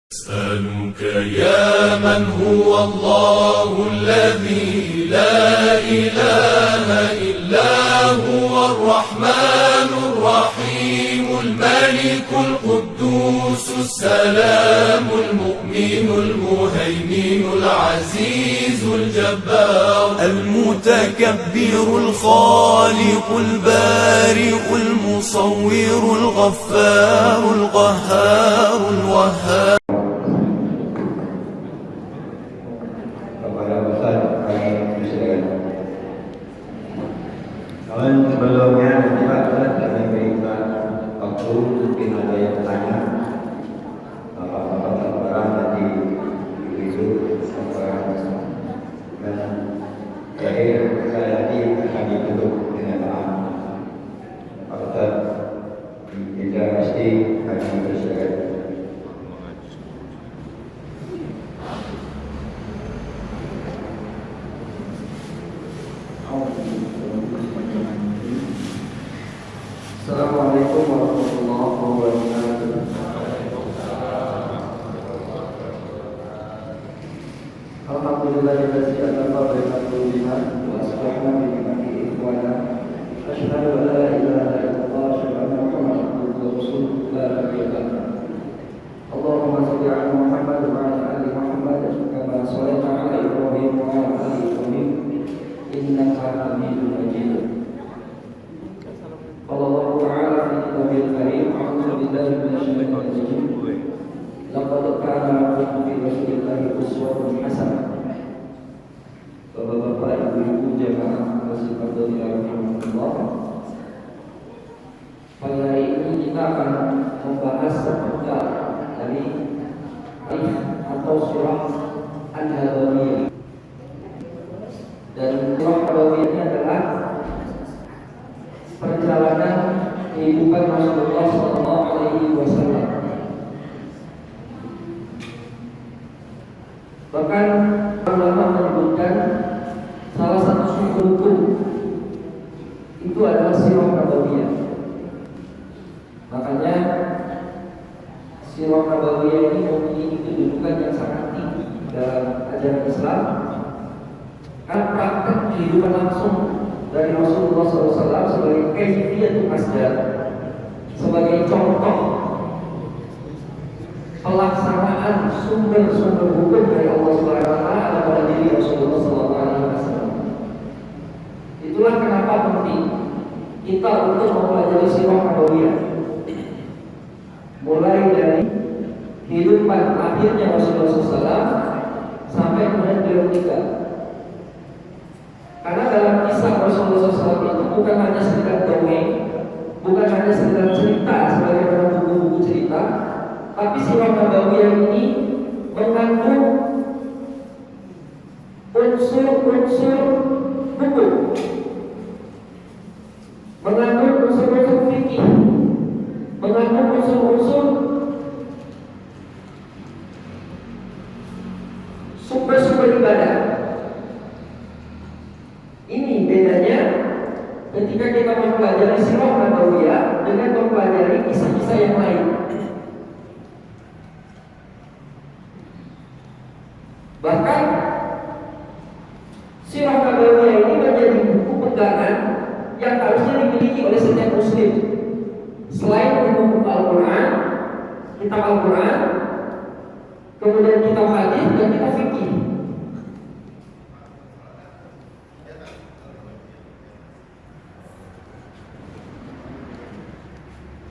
أسألك يا من هو الله الذي لا إله إلا هو الرحمن الرحيم الملك القدوس السلام المؤمن المهيمن العزيز الجبار المتكبر الخالق البارئ المصور الغفار القهار الوهاب. Sebelumnya kita kami berikan waktu mungkin ada yang tanya bapak-bapak orang tadi itu dan terakhir sekali lagi kami tutup dengan doa. Pak Ustaz, kita mesti kami bersyukur. Assalamualaikum warahmatullahi wabarakatuh. Alhamdulillahilladzi anzala baina qulubina wa aslahna bi ni'matihi ikhwana. Asyhadu an la ilaha illallah wa asyhadu anna Muhammadan abduhu wa rasuluhu la nabiyya ba'dahu. Allahumma shalli ala Muhammad wa ala ali Muhammad kama shallaita ala Ibrahim wa ala ali Ibrahim innaka Hamidum Majid. Allah Ta'ala fi kitabihil karim, a'udzu billahi minasyaitonir rajim. Laqad kana lakum fi rasulillahi uswatun hasanah. Bapak-bapak, ibu-ibu jamaah masjid rahimahullah. Pada hari ini kita akan membahas seputar dari atau surah An-Nabawiyah. Dan surah An-Nabawiyah ini adalah perjalanan kehidupan Rasulullah SAW. Bahkan ulama menyebutkan salah satu sumber hukum itu adalah sirah nabawiyah. Makanya sirah nabawiyah ini memiliki kedudukan yang sangat tinggi dalam ajaran Islam. Karena praktek kehidupan langsung dari Rasulullah SAW sebagai kaifiyatul masdar, sebagai contoh pelaksanaan sumber-sumber hukum dari Allah Subhanahu wa taala pada diri Rasulullah SAW. Itulah kenapa penting kita untuk mempelajari sirah nabawiyah, mulai dari kehidupan akhirnya Rasulullah SAW sampai kemudian beliau meninggal. Karena dalam kisah Rasulullah SAW itu bukan hanya sekedar dongeng, bukan hanya sekedar cerita sebagaimana buku-buku cerita, tapi sirah nabawiyah ini mengandung unsur-unsur hukum, mengandung unsur-unsur fikih, mengandung unsur-unsur sumber-sumber ibadah. Ini bedanya ketika kita mempelajari sirah nabawiyah dengan mempelajari kisah-kisah yang lain. Bahkan sirah nabawiyah ini menjadi buku pegangan yang harusnya dimiliki oleh setiap muslim. Selain buku Al-Quran, kitab Al-Quran, kemudian kitab hadis dan kitab fikih.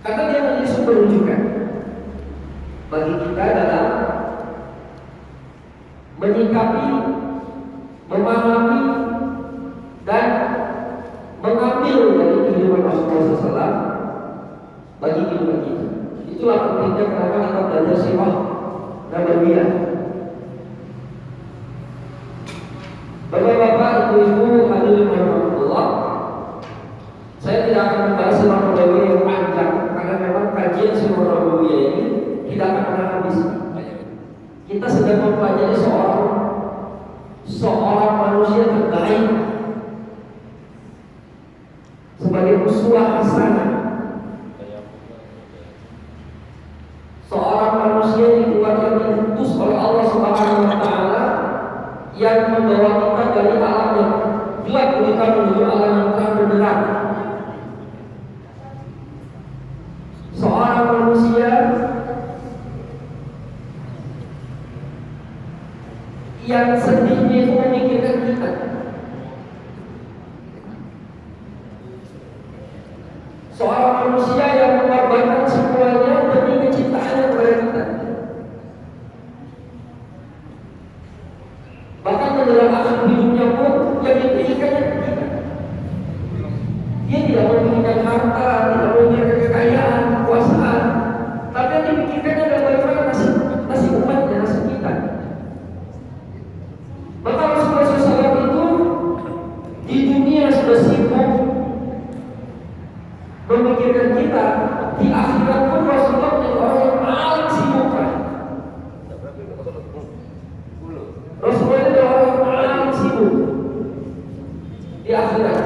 Karena dia menjadi sumber rujukan bagi kita dalam menyikapi, memahami, dan mengambil dari kehidupan Rasulullah SAW bagi kehidupan kita. Itulah pentingnya kenapa kita belajar sirah nabawiyah. Bapak-bapak, ibu-ibu, hadirin rahimahullah, saya tidak akan membahas sirah nabawiyah yang panjang karena memang kajian sirah nabawiyah ini tidak akan pernah habis. Kita sedang mempelajari seorang manusia terbaik sebagai uswah hasanah, seorang manusia yang dikeluarkan kita menuju alam yang terang benderang. Seorang manusia yang sedihnya itu memikirkan kita. Seorang manusia yang mengorbankan semuanya demi kecintaannya kepada kita. Bahkan menjelang akhir hidupnya pun yang dipikirkannya kita. Dia tidak memikirkan harta, tidak memikirkan kekayaan, kekuasaan, tapi yang dipikirkannya adalah bagaimana nasib umatnya, nasib kita. Maka Rasulullah SAW itu di dunia sudah sibuk memikirkan kita, di akhirat pun Rasulullah menjadi orang yang paling sibuk. Rasulullah itu orang yang paling sibuk di akhirat.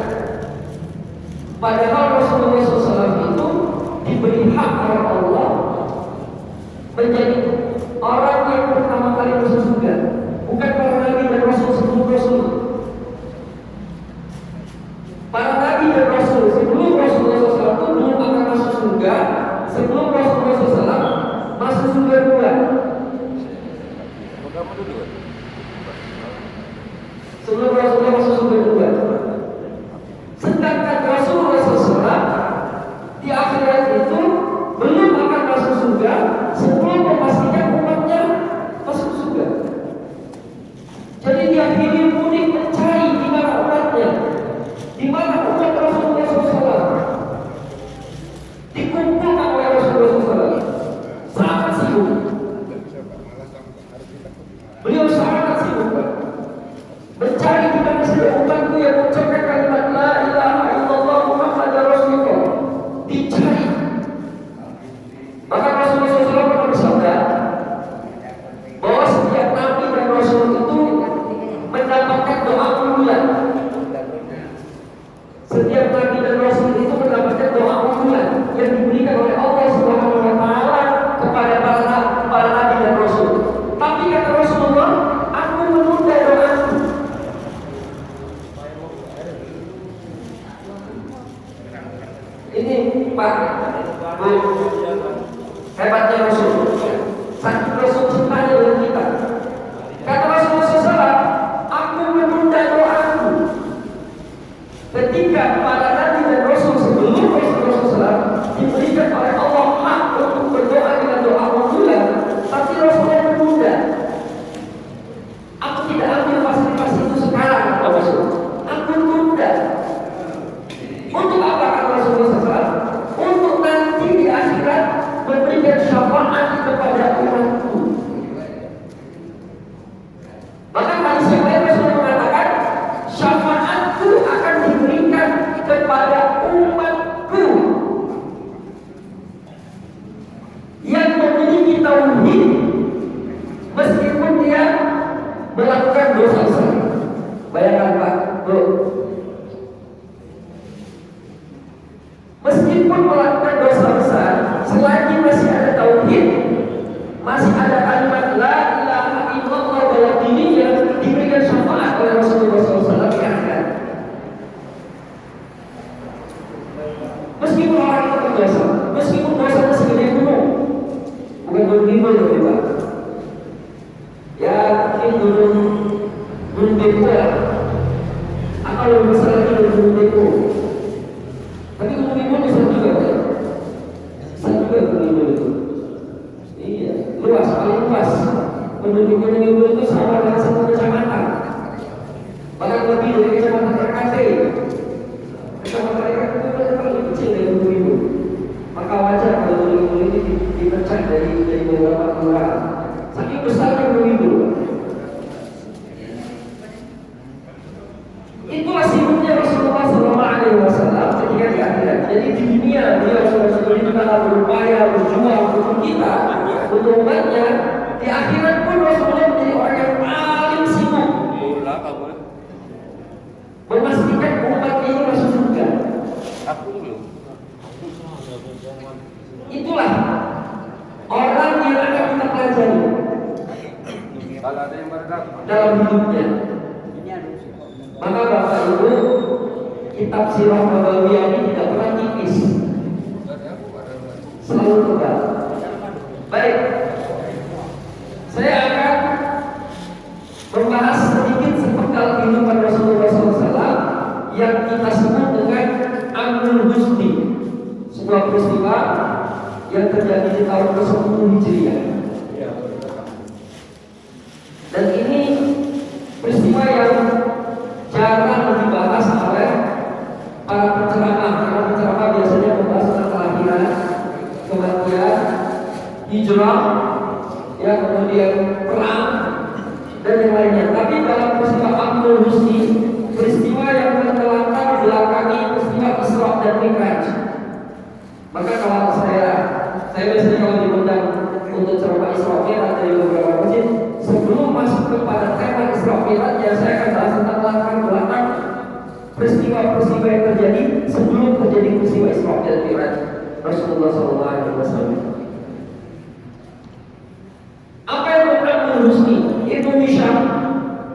Padahal Rasulullah SAW itu diberi hak oleh Allah menjadi orang yang pertama kali masuk surga, bukan para nabi dan rasul sebelum Rasul. Para nabi dan rasul sebelum Rasulullah SAW itu belum akan masuk surga sebelum Rasulullah SAW masuk surga duluan. Sebelum Rasulullah masuk surga duluan. Sedangkan Rasulullah SAW di akhirat itu belum akan masuk surga sebelum memastikan umatnya masuk surga. Jadi dia pilih mudik mencari di mana umatnya, di mana umat Rasulullah SAW dikumpulkan oleh Rasulullah SAW. Sangat sibuk. Beliau sangat sibuk mencari di mana saja umatku yang mengucapkan kalimat la ilaha illallah Muhammadar Rasulullah. Dicari. Maka Rasulullah SAW pernah bersabda bahwa setiap nabi dan rasul itu mendapatkan doa unggulan. Setiap nabi dan rasul itu mendapatkan doa unggulan yang diberikan oleh Allah Subhanahu wa taala kepada para nabi dan rasul. Tapi kata Rasulullah, aku menunda doaku. Ini Pak, Bu, hebatnya Rasul. Saking Rasul cintanya dengan kita. Kata Rasulullah SAW, aku menunda doaku. Ketika para nabi dan Rasul sebelum Rasulullah SAW diberikan oleh Allah hak untuk berdoa dengan doa unggulan, tapi Rasulullah menunda. Aku tidak ambil fasilitas itu sekarang, kata Rasul. Aku tunda. Untuk apa kata Rasulullah SAW? Untuk nanti di akhirat memberikan syafaat kepada umatku. Maka hadis yang lain Rasulullah mengatakan, syafaatku akan diberikan kepada umatku yang memiliki tauhid meskipun dia melakukan dosa besar. Bayangkan Pak, Bu, meskipun melakukan dosa besar, selagi masih ada tauhid, masih ada kalimat la ilaha illallah dalam dirinya, diberikan syafaat oleh Rasulullah SAW di akhirat. Meskipun orang itu berdosa, meskipun dosanya segede gunung, bukan gunung Bimbel loh Pak. Ya mungkin gunung Beko lah, atau lebih besar lagi dari gunung Beko. Tapi gunung Bimbel besar juga Pak. Besar juga gunung Bimbel itu. Iya, luas, paling luas. Penduduk gunung Bimbel itu sama dengan satu kecamatan. Bahkan lebih dari kecamatan RKT. Kecamatan RKT itu paling kecil dari gunung Bimbel. Maka wajar kalau gunung Bimbel ini dipecah dari beberapa kelurahan. Saking besarnya gunung Bimbel. Itulah sibuknya Rasulullah SAW ketika di akhirat. Jadi di dunia dia Rasulullah SAW berupaya berjuang untuk kita, untuk umatnya. Di akhirat pun Rasulullah menjadi orang yang paling sibuk memastikan umatnya ini masuk surga. Itulah orang yang akan kita pelajari dalam hidupnya. Maka Bapak Ibu kitab Sirah Nabawiyah ini tidak pernah tipis, selalu tebal. Baik, saya akan membahas sedikit sepenggal kehidupan Rasulullah SAW yang kita sebut dengan Amrul Husni, sebuah peristiwa yang terjadi di tahun ke-10 Hijriah. Dan ini peristiwa yang jarang dibahas oleh para penceramah, karena penceramah biasanya membahas tentang kelahiran, kematian, hijrah, ya, kemudian perang dan yang lainnya. Tapi dalam peristiwa Amrul Husni, peristiwa yang terlatar belakangi peristiwa Isra dan Mi'raj, maka kalau saya biasanya kalau diundang untuk ceramah Isra Mi'raj dari beberapa masjid, sebelum masuk kepada tema Isra Mi'raj, ya saya akan bahas tentang latar belakang peristiwa-peristiwa yang terjadi sebelum terjadi peristiwa Isra dan Mi'raj Rasulullah SAW. Apa yang Amrul Husni? Ibnu Hisham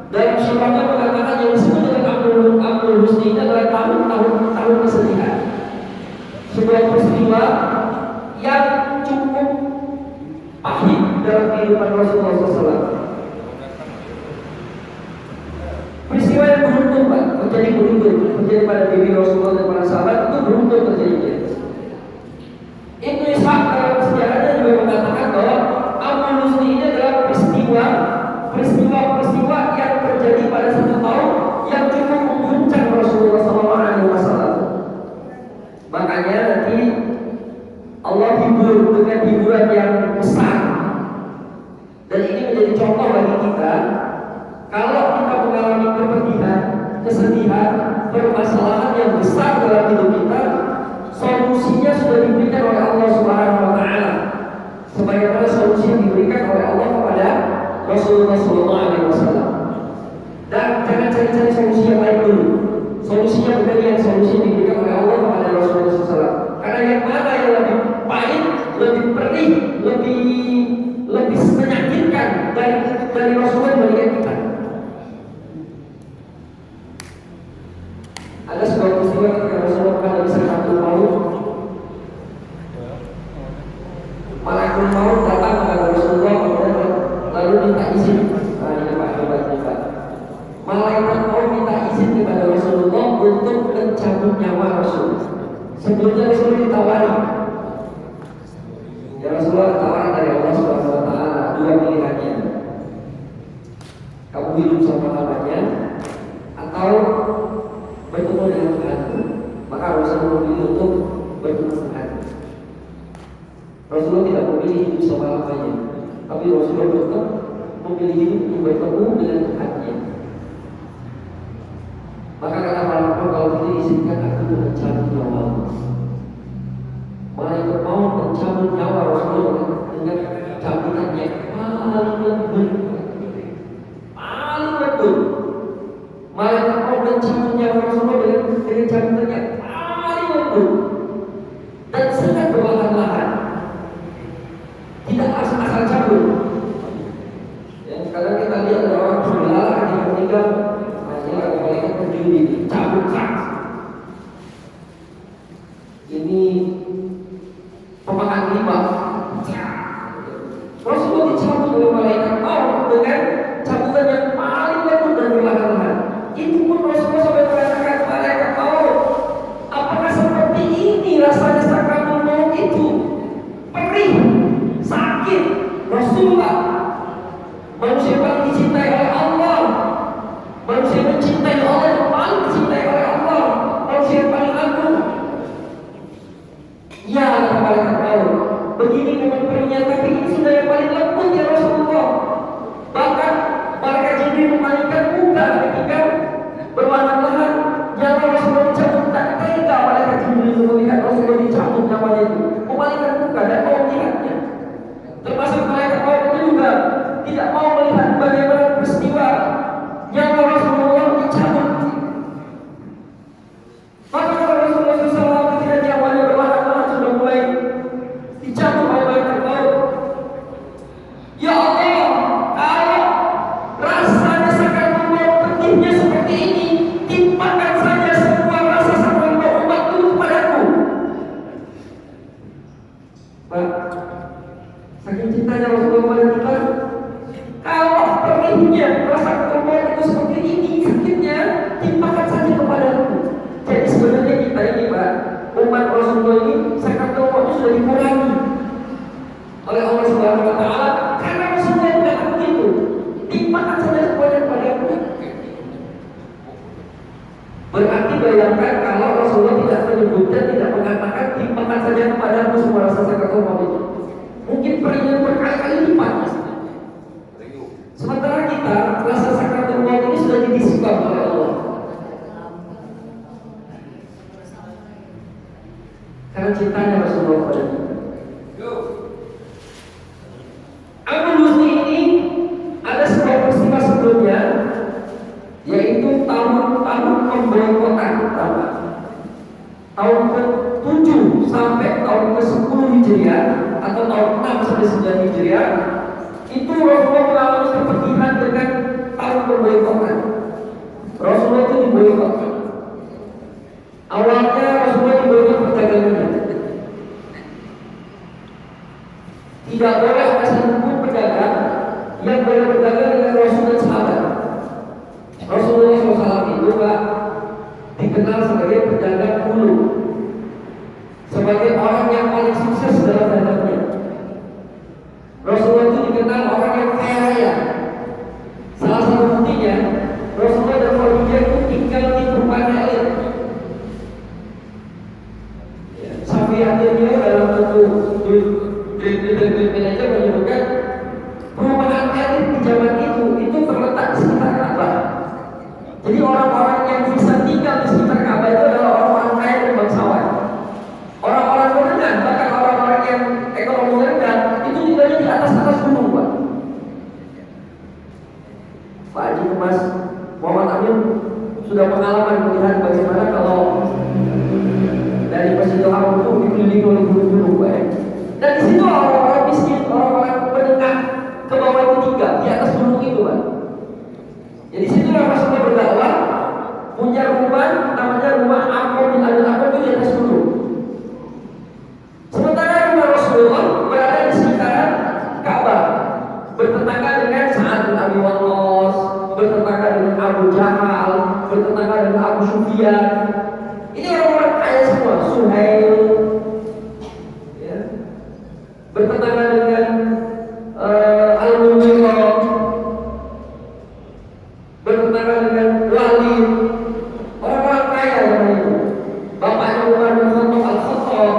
dalam syarahnya mengatakan yang disebut dengan Amrul Husni itu adalah tahun kesedihan, sebuah peristiwa yang cukup pahit dalam kehidupan Rasulullah SAW. Peristiwa yang beruntun, Pak, terjadi pada diri Rasulullah dan para sahabat, itu beruntun terjadinya. Ibnu Ishaq dalam sejarahnya juga mengatakan bahwa Amrul Husni ini adalah peristiwa yang terjadi pada satu tahun yang cukup mengguncang Rasulullah SAW. Makanya nanti Allah hibur dengan hiburan yang besar, dan ini menjadi contoh bagi kita. Kalau kita mengalami kepedihan, kesedihan, permasalahan yang besar dalam hidup kita, solusinya sudah diberikan oleh Allah Subhanahu wa Ta'ala, sebagaimana solusi yang diberikan oleh Allah kepada Rasulullah SAW. Dan jangan cari-cari solusi yang lain dulu. Solusinya bukan yang solusi yang diberikan oleh Allah kepada Rasulullah SAW. Karena yang mana yang lebih pahit, lebih perih, lebih menyakitkan dari Rasulullah dibandingkan kita. Ada sebuah peristiwa ketika Rasulullah pada bisa Malakul Maut. Malakul Maut datang kepada Rasulullah lalu minta izin. Malaikat Maut minta izin kepada Rasulullah untuk mencabut nyawa Rasul. Sebelumnya Rasulullah ditawari. Ya Rasulullah ditawaran dari Allah Subhanahu wa Ta'ala, dua pilihannya. Kamu hidup selama-lamanya atau bertemu dengan Tuhanmu. Maka Rasulullah memilih untuk bertemu Tuhan. Rasulullah tidak memilih hidup selama-lamanya, tapi Rasulullah tetap memilih hidup untuk bertemu dengan Tuhannya. Maka kata malaikat, kalau kita izinkan aku mencabut nyawamu. Malaikat mau mencabut nyawa Rasulullah dengan cabutan yang paling lembut, paling lembut. Malaikat mau mencabut nyawa Rasulullah dengan cabutan yang paling lembut dan sangat perlahan-lahan, tidak asal-asal cabut. Yang kadang kita lihat ada orang berlala ketika meninggal, hanya ada malaikat berdiri cabut keras. Ini pemakan riba. Rasulullah dicabut oleh malaikat maut dengan cabutan yang paling lembut dan perlahan-lahan. Itu pun Rasulullah sampai mengatakan, malaikat maut, apakah seperti ini rasanya sakratul maut itu? Perih, sakit. Rasulullah, manusia paling dicintai oleh Allah, manusia mencintai Allah yang paling dicintai oleh Allah, manusia yang paling agung. Ya, kata malaikat maut, begini memang perihnya, tapi ini sudah yang paling lembut ya Rasulullah. Bahkan malaikat Jibril memalingkan muka ketika perlahan-lahan nyawa Rasulullah dicabut. Tak tega malaikat Jibril itu melihat Rasulullah dicabut nyawanya itu, memalingkan muka dan mau melihatnya. Termasuk malaikat maut itu juga tidak mau melihat bagaimana peristiwa nyawa Rasulullah dicabut. Maka Rasulullah SAW ketika nyawanya perlahan-lahan sudah mulai dicabut oleh malaikat maut, ya Allah, kalau rasanya sakratul maut pedihnya seperti ini, timpakan saja semua rasa dibayangkan kalau Rasulullah tidak menyebutkan, tidak mengatakan timpakan saja kepadamu semua rasa sakaratul maut itu. Mungkin perinya berkali-kali lipat. Sementara kita rasa sakaratul maut ini sudah didiskon oleh Allah. Karena cintanya Rasulullah kepada kita. Abu Luzi ini ada sebuah peristiwa sebelumnya, yaitu tahun pemboikotan pertama, tahun ke-7 sampai tahun ke-10 Hijriah atau tahun 6 sampai 9 Hijriah. Itu Rasulullah mengalami kepedihan dengan tahun pemboikotan. Rasulullah itu diboikot. Awalnya Rasulullah diboikot perdagangannya. Tidak boleh ada satupun pedagang yang boleh berdagang dengan Rasul dan sahabat. Rasulullah SAW itu dikenal sebagai pedagang hulu, sebagai orang yang paling sukses dalam dagangnya. Rasulullah itu dikenal orang yang kaya raya. Salah satu buktinya, Rasulullah dan Khadijah itu tinggal di perumahan elit. Sampai akhirnya dalam bentuk manajer menyebutkan perumahan elit di zaman itu terletak di sekitar Ka'bah. Jadi orang-orang yang bisa tinggal di sekitar Ka'bah itu adalah orang-orang kaya dan bangsawan. Orang-orang menengah, bahkan orang-orang yang ekonomi rendah itu tinggalnya di atas gunung, Pak. Pak Haji Mas Muhammad Amin sudah pengalaman melihat bagaimana kalau dari Masjidil Haram itu dikelilingi oleh gunung-gunung, Pak. Dan di situ orang-orang miskin, orang-orang menengah ke bawah itu tinggal di atas gunung itu, Pak. Jadi situ Rasulullah berdakwah, punya rumah namanya rumah Amr bin Al-Aqab itu di atas gunung. Sementara rumah Rasulullah berada di sekitaran Ka'bah, bertetangga dengan Sa'ad bin Abi Waqqas, bertetangga dengan Abu Jahal, bertetangga dengan Abu Sufyan. Ini orang-orang kaya semua, Suhail, ya. Bertetangga dengan Al-Mughirah, bertetangga dengan Walid, orang-orang kaya yang itu. Bapaknya Umar bin Khattab Al-Khattab.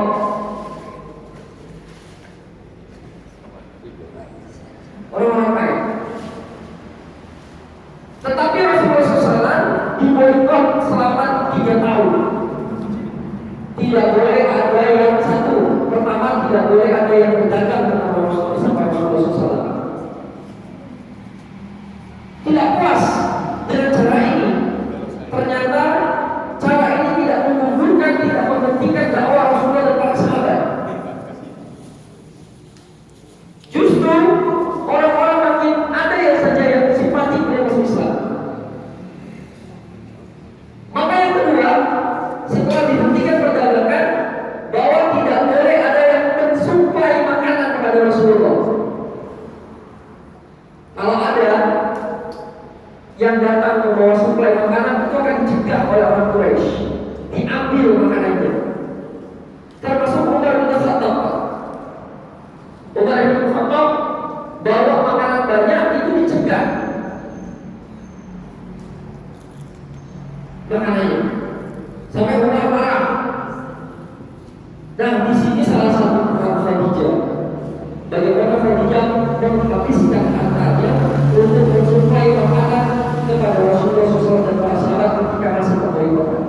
Orang-orang kaya. Tetapi Rasulullah SAW diboikot selama 3 tahun. Tidak boleh ada yang satu. Pertama, tidak boleh ada yang berdagang dengan Rasulullah SAW. Tidak puas dengan cara ini. Ternyata cara ini tidak menggugurkan, tidak menghentikan dakwah Rasulullah dan para sahabat. Justru orang-orang makin ada yang saja yang simpatik dengan Rasul Islam. Maka yang kedua, setelah dihentikan perdagangan, bahwa tidak boleh ada yang mensuplai makanan kepada Rasulullah. Kalau ada yang datang membawa suplai makanan, itu akan dicegah oleh orang Quraisy, diambil makanannya. Termasuk Umar bin Khattab. Umar bin Khattab bawa makanan banyak, itu dicegah makanannya. Sampai Umar marah. Nah, di sini salah satu peran Khadijah. Bagaimana Khadijah menghabiskan hartanya untuk mensuplai makanan kepada Rasulullah SAW dan para sahabat ketika masa pemboikotan.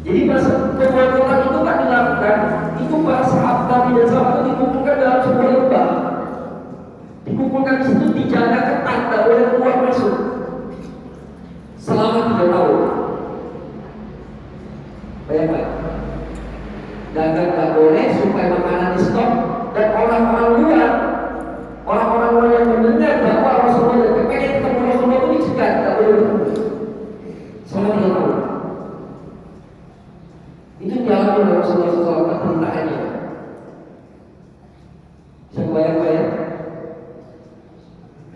Jadi masa pemboikotan itu kan dilakukan, itu para sahabat Nabi dan sahabat itu dikumpulkan dalam sebuah lembah. Dikumpulkan di situ, dijaga ketat, tak boleh keluar masuk selama 3 tahun. Bayangkan, dagang tak boleh, supaya makanan di stok, dan orang-orang luar yang mendengar bahwa Rasulullah dan kepengen ketemu Rasulullah itu dicegat, tak boleh bertemu selama 3 tahun. Itu dialami oleh Rasulullah SAW perintahannya. Bisa bayang-bayang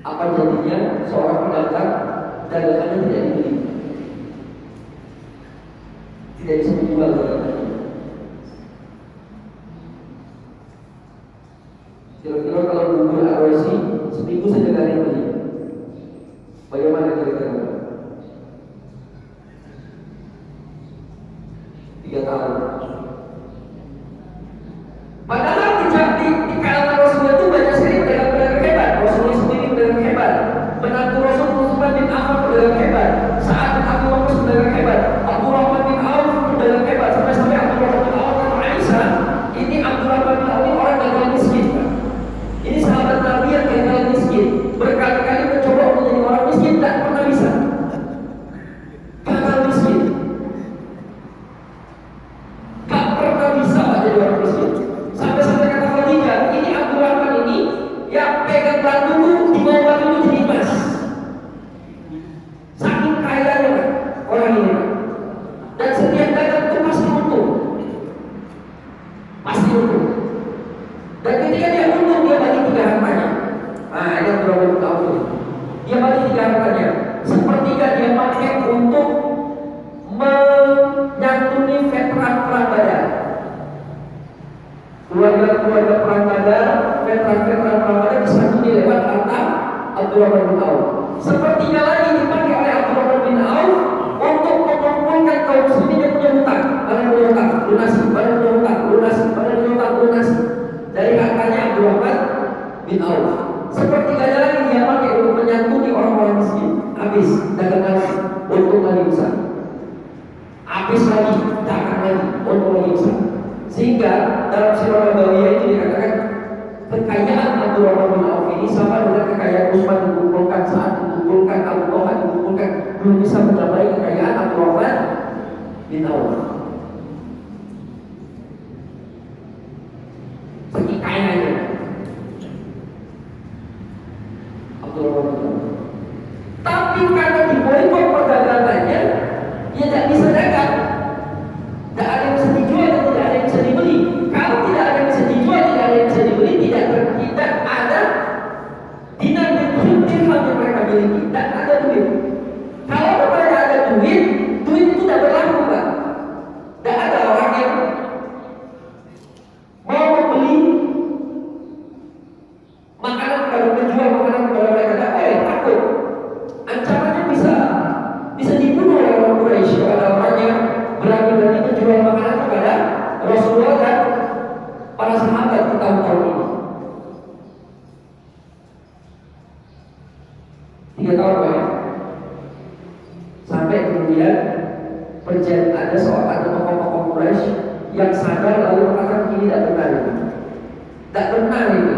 apa jadinya seorang pedagang dagangannya tidak dibeli, tidak bisa dijual dagangannya. Kira-kira kalau bubur Arwasi seminggu saja kali beli, bagaimana kira-kira? berdagang hebat, Sa'ad bin Abi Waqqas berdagang hebat, Abdurrahman bin Auf berdagang hebat, sampai-sampai Abdurrahman bin Auf kata Aisyah, ini Abdurrahman bin Auf ini orang gagal miskin. Ini sahabat Nabi yang gagal miskin, berkali-kali mencoba untuk menjadi orang miskin, tak pernah bisa. Gagal miskin, tak pernah bisa jadi orang miskin. Sampai-sampai kata Khadijah, ini Abdurrahman ini ya pegang batuku, di bawah batuku jadi emas. Saking kayanya kan orang ini kan. Dan setiap dagang itu pasti untung, pasti untung. Dan ketika dia untung, dia bagi 3 hartanya. Nah, ini yang berapa tahun ini. Dia bagi 3 hartanya. Sepertiga dia pakai untuk menyantuni veteran perang Badar. Keluarga-keluarga perang Badar, veteran-veteran perang Badar disantuni lewat harta Abdurrahman bin Auf. Sepertiga lagi dipakai oleh Abdurrahman bin Auf untuk mengumpulkan kaum muslimin yang punya hutang. Mana yang punya hutang, lunasi. Mana yang punya hutang, lunasi. Mana yang punya hutang, lunasi. Dari hartanya Abdurrahman bin Auf. Sepertiganya lagi dia pakai untuk menyantuni orang-orang miskin. Habis dagangan lagi, untung lagi besar. Habis lagi, dagang lagi, untung lagi besar. Sehingga dalam Sirah Nabawiyah itu dikatakan kekayaan Abdurrahman bin Auf ini sama dengan kekayaan Utsman dikumpulkan, Sa'ad dikumpulkan, Abu Talha dikumpulkan, belum bisa mencapai kekayaan Abdurrahman bin Auf. Saking kayanya Abdurrahman bin Auf. Tapi karena diboikot perdagangannya, dia tidak bisa dagang. Tidak ada yang bisa dijual dan tidak ada yang bisa dibeli. Kalau tidak ada yang bisa dijual, tidak ada yang bisa dibeli, tidak ada dinar dan dirham yang mereka miliki. Tidak ada duit. Kalau mereka ada duit, duit itu tidak berlaku, Pak. Tidak ada orang yang mau membeli makanan kepada menjual makanan kepada mereka. Tidak boleh, takut. Ancamannya bisa dibunuh oleh orang Quraisy. Kalau ada orang yang berani menjual makanan kepada Rasulullah dan para sahabat di tahun-tahun ini. 3 tahun banyak. Sampai kemudian perjanjian ada tokoh-tokoh Quraisy yang sadar lalu mengatakan ini tidak benar ini. Tidak benar ini.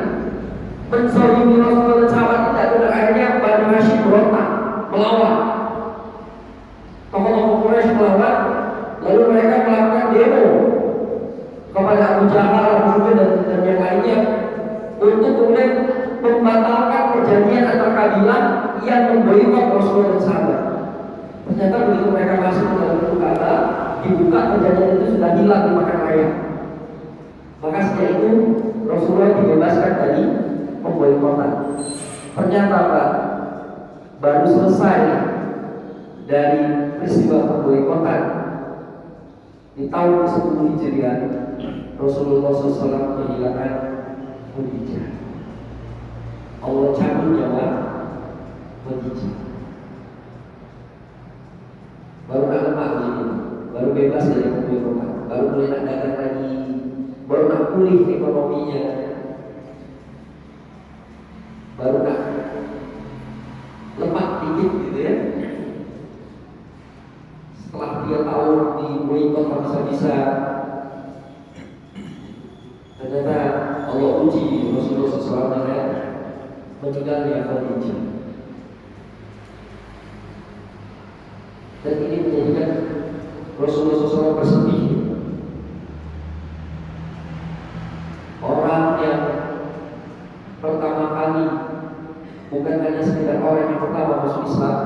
Menzalimi Rasulullah dan sahabat tidak benar. Akhirnya Banu Hashim berontak, melawan. Tokoh-tokoh Quraisy melawan. Lalu mereka melakukan demo kepada Abu Jahal, Abu Sufyan dan yang lainnya untuk kemudian membatalkan perjanjian antar kabilah yang memboikot Rasulullah dan sahabat. Ternyata begitu mereka masuk ke dalam Ka'bah, dibuka perjanjian itu sudah hilang dimakan ayam. Maka sejak itu Rasulullah dibebaskan dari pemboikotan. Ternyata Pak, baru selesai dari peristiwa pemboikotan di tahun ke-10 Hijriah, Rasulullah SAW kehilangan Khadijah. Allah cabut nyawa Khadijah. Baru nak lemak begini, baru bebas dari pemboikotan, baru mulai nak dagang lagi, baru nak pulih ekonominya, baru nak lemak dikit gitu ya. Setelah 3 tahun di boikot bisa-bisa, ternyata Allah uji Rasulullah SAW dengan meninggalnya Khadijah. Dan ini menjadikan Rasulullah SAW bersedih. Orang yang pertama kali, bukan hanya sekedar orang yang pertama masuk Islam.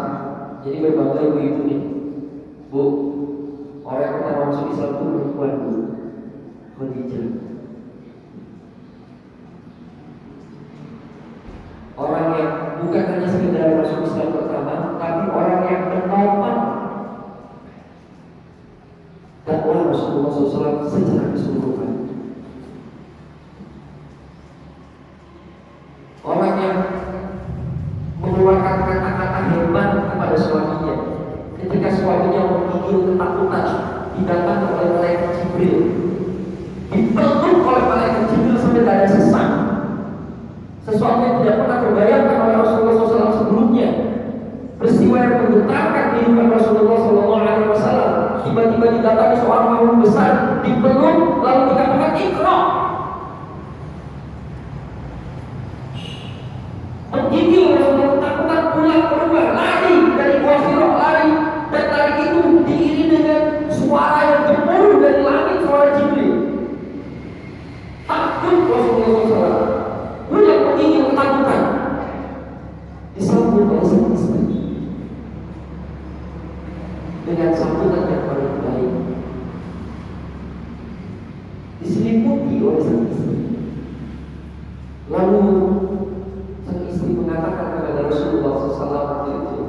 Jadi berbangga ibu-ibu nih, Bu, orang yang pertama masuk Islam itu perempuan, Bu, Khadijah. Orang yang bukan hanya sekedar masuk Islam pertama, tapi orang yang menopang dakwah Rasulullah SAW secara keseluruhan. Orang yang mengeluarkan kata-kata hebat kepada suaminya ketika suaminya memikir ketakutan, didatangkan oleh malaikat Jibril, dipeluk oleh malaikat Jibril sampai tidak ada sesak. Sesuatu yang tidak pernah terbayangkan oleh Rasulullah SAW sebelumnya. Peristiwa yang menggetar Rasulullah SAW waktu itu,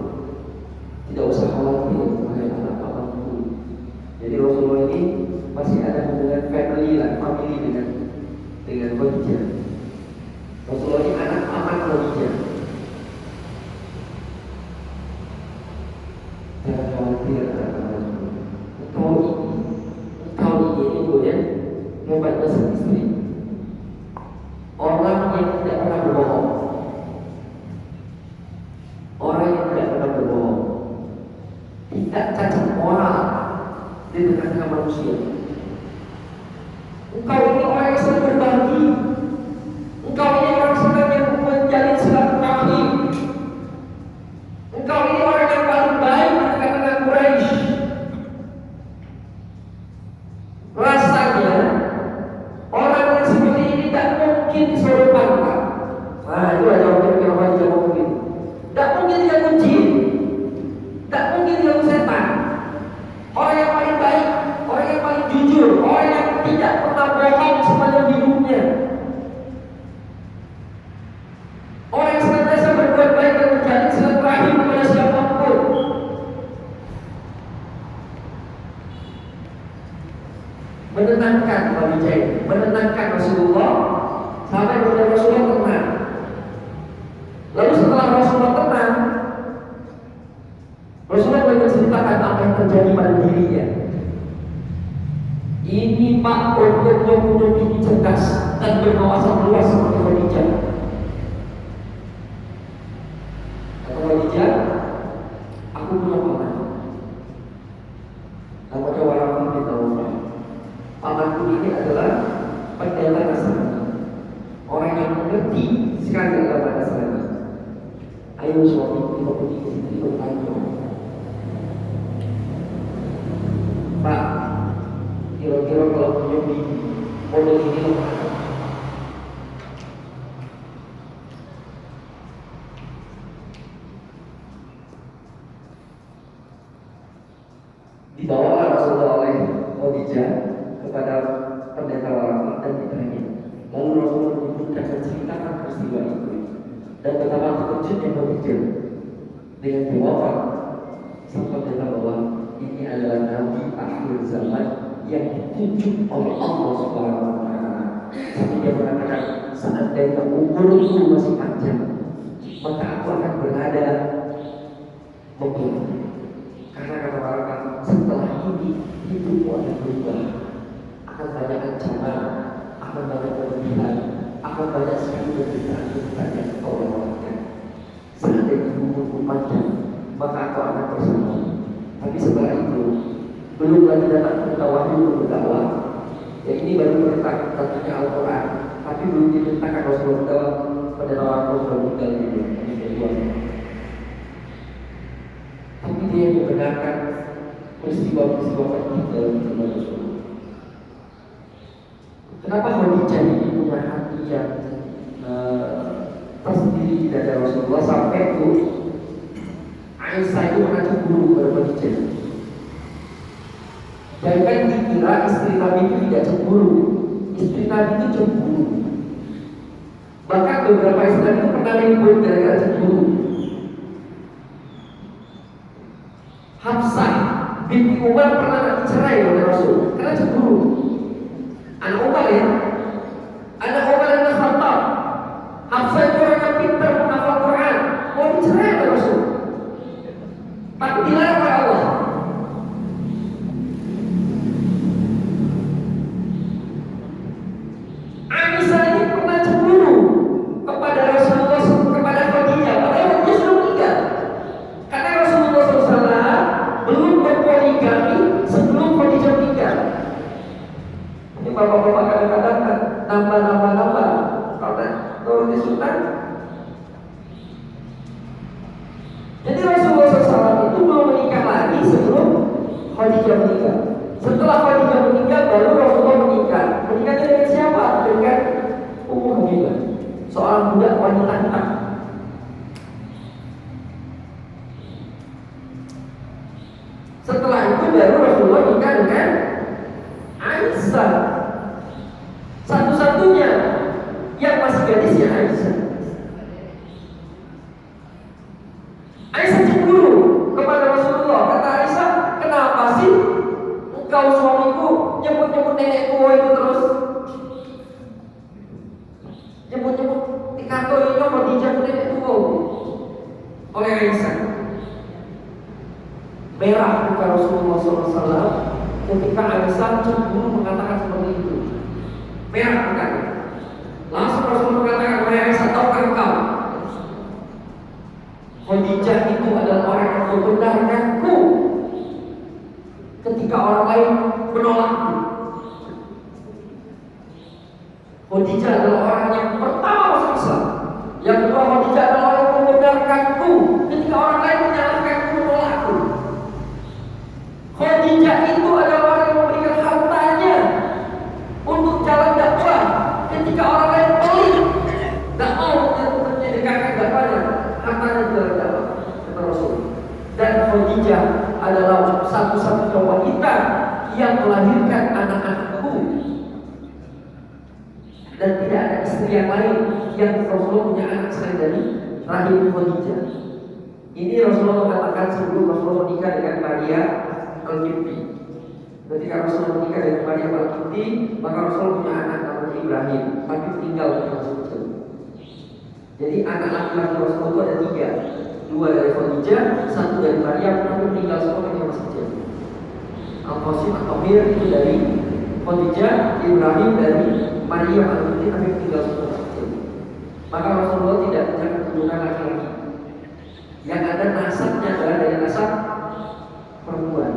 tidak usah khawatir mengenai anak pamanku. Jadi Rasulullah ini masih ada hubungan family dengan Khadijah. Rasulullah ini anak paman Khadijah. Jangan khawatir anak pamanku. Engkau ini kemudian hebatnya istri. Orang yang tidak pernah berbohong. Orang yang tidak pernah berbohong, tidak cacat moral di tengah-tengah manusia. Engkau ini orang yang sering berbagi. Engkau ini orang yang menjalin silaturahmi. Engkau ini orang yang paling baik di tengah-tengah Quraisy. Rasanya orang yang seperti ini tidak mungkin diserupakan. Nah, itu ada orang yang tidak mungkin. Tak mungkin dia kunci, tak mungkin dia setan. Orang yang paling baik, orang yang paling jujur, orang yang tidak pernah bohong sepanjang hidupnya. Orang yang senantiasa berbuat baik dan menjalin silaturahmi kepada siapapun. Menenangkan Khadijah, menenangkan Rasulullah sampai kemudian Rasulullah tenang. Lalu setelah Rasulullah tenang, Rasulullah mulai menceritakan apa yang terjadi pada dirinya. Ini Pak untuk ini cerdas dan berwawasan luas seperti Khadijah. Kata Khadijah, aku punya paman. Namanya Waraqah bin Nawfal. Pamanku ini adalah pendeta Nasrani, orang yang mengerti sekali agama Nasrani. Ayo suami kita pergi ke sini bertanya, Pak, kira-kira kalau punya bini model ini mana? Dibawalah Rasulullah oleh Khadijah kepada pendeta Waraqah dan ditanya. Lalu Rasulullah menyebutkan dan menceritakan peristiwa itu. Dan betapa terkejutnya Khadijah dengan jawaban sang pendeta bahwa ini adalah Nabi akhir zaman yang ditunjuk oleh Allah Subhanahu wa Ta'ala. Sampai dia mengatakan, seandainya umurku masih panjang, maka aku akan berada membunuh. Karena kata Waraqah, setelah ini hidupmu akan berubah, akan banyak ancaman, akan banyak kelebihan, akan banyak sekali penderitaan yang kau lewatkan. Seandainya umurku panjang, maka aku akan bersama. Tapi setelah itu, belum lagi datang perintah wahyu berdakwah. Ya ini baru perintah tentunya Al-Quran, tapi belum diperintahkan Rasulullah dalam pada Waraqah sudah meninggal di kedua. Tapi dia membenarkan peristiwa-peristiwa penting dalam hidup Rasulullah. Kenapa Khadijah ini punya hati yang tersendiri di dada Rasulullah sampai itu Aisyah itu pernah cemburu kepada Khadijah. Jangan dikira istri Nabi itu tidak cemburu. Istri Nabi itu cemburu. Bahkan beberapa istri itu pernah ribut gara-gara cemburu. Hafsah binti Umar pernah dicerai oleh Rasul karena cemburu. Anak Umar ya, anak Umar yang Khattab. Hafsah itu orang yang pintar menghafal Quran, mau dicerai oleh Rasul, tapi dilarang oleh Allah. Aisyah ini pernah cemburu kepada Rasulullah, kepada Khadijah, padahal Khadijah sudah meninggal. Karena Rasulullah SAW belum berpoligami sebelum Khadijah meninggal. Ini bapak-bapak kadang-kadang nambah karena nuruti sultan. Jadi Rasulullah SAW itu belum menikah lagi sebelum Khadijah meninggal. Setelah Khadijah meninggal baru Rasulullah menikah. Menikahnya dengan siapa? Dengan Ummu Habibah, seorang budak wanita hitam. Setelah itu baru Rasulullah nikah dengan Aisyah. Satu-satunya yang masih gadis ya Aisyah. Aisyah cemburu kepada Rasulullah. Kata Aisyah, kenapa sih engkau suamiku nyebut-nyebut nenek tua itu terus? Nyebut-nyebut dikatoinya Khadijah nenek tua oleh Aisyah. Merah muka Rasulullah SAW ketika Aisyah cemburu mengatakan seperti itu. Merah mukanya. Langsung Rasulullah mengatakan, wahai Aisyah, tahukah engkau Khadijah itu adalah orang yang membenarkanku ketika orang lain menolakku. Khadijah adalah orang yang pertama masuk Islam. Yang kedua, Khadijah adalah orang yang membenarkanku ketika orang lain menyalahkanku, menolakku. Khadijah itu adalah orang yang memberikan hartanya untuk jalan dakwah ketika orang lain pelit, tidak mau menyedekahkan dakwahnya, hartanya jalan dakwah, kata Rasul. Dan Khadijah adalah satu-satunya wanita yang melahirkan anak-anakku, dan tidak ada istri yang lain yang Rasulullah punya anak selain dari rahim Khadijah. Ini Rasulullah mengatakan sebelum Rasulullah menikah dengan Maria Al-Qibti. Ketika Rasulullah menikah dengan Maria Al-Qibti, maka Rasulullah punya anak namanya Ibrahim, tapi tinggal di masjid kecil. Jadi anak laki-laki Rasulullah itu ada 3, 2 dari Khadijah, 1 dari Maria, tapi tinggal semua di masjid kecil. Al-Qasim At-Tahir itu dari Khadijah, Ibrahim dari Maria Al-Qibti, tapi tinggal semua masjid kecil. Maka Rasulullah tidak punya keturunan laki-laki. Yang ada nasabnya adalah dari nasab perempuan.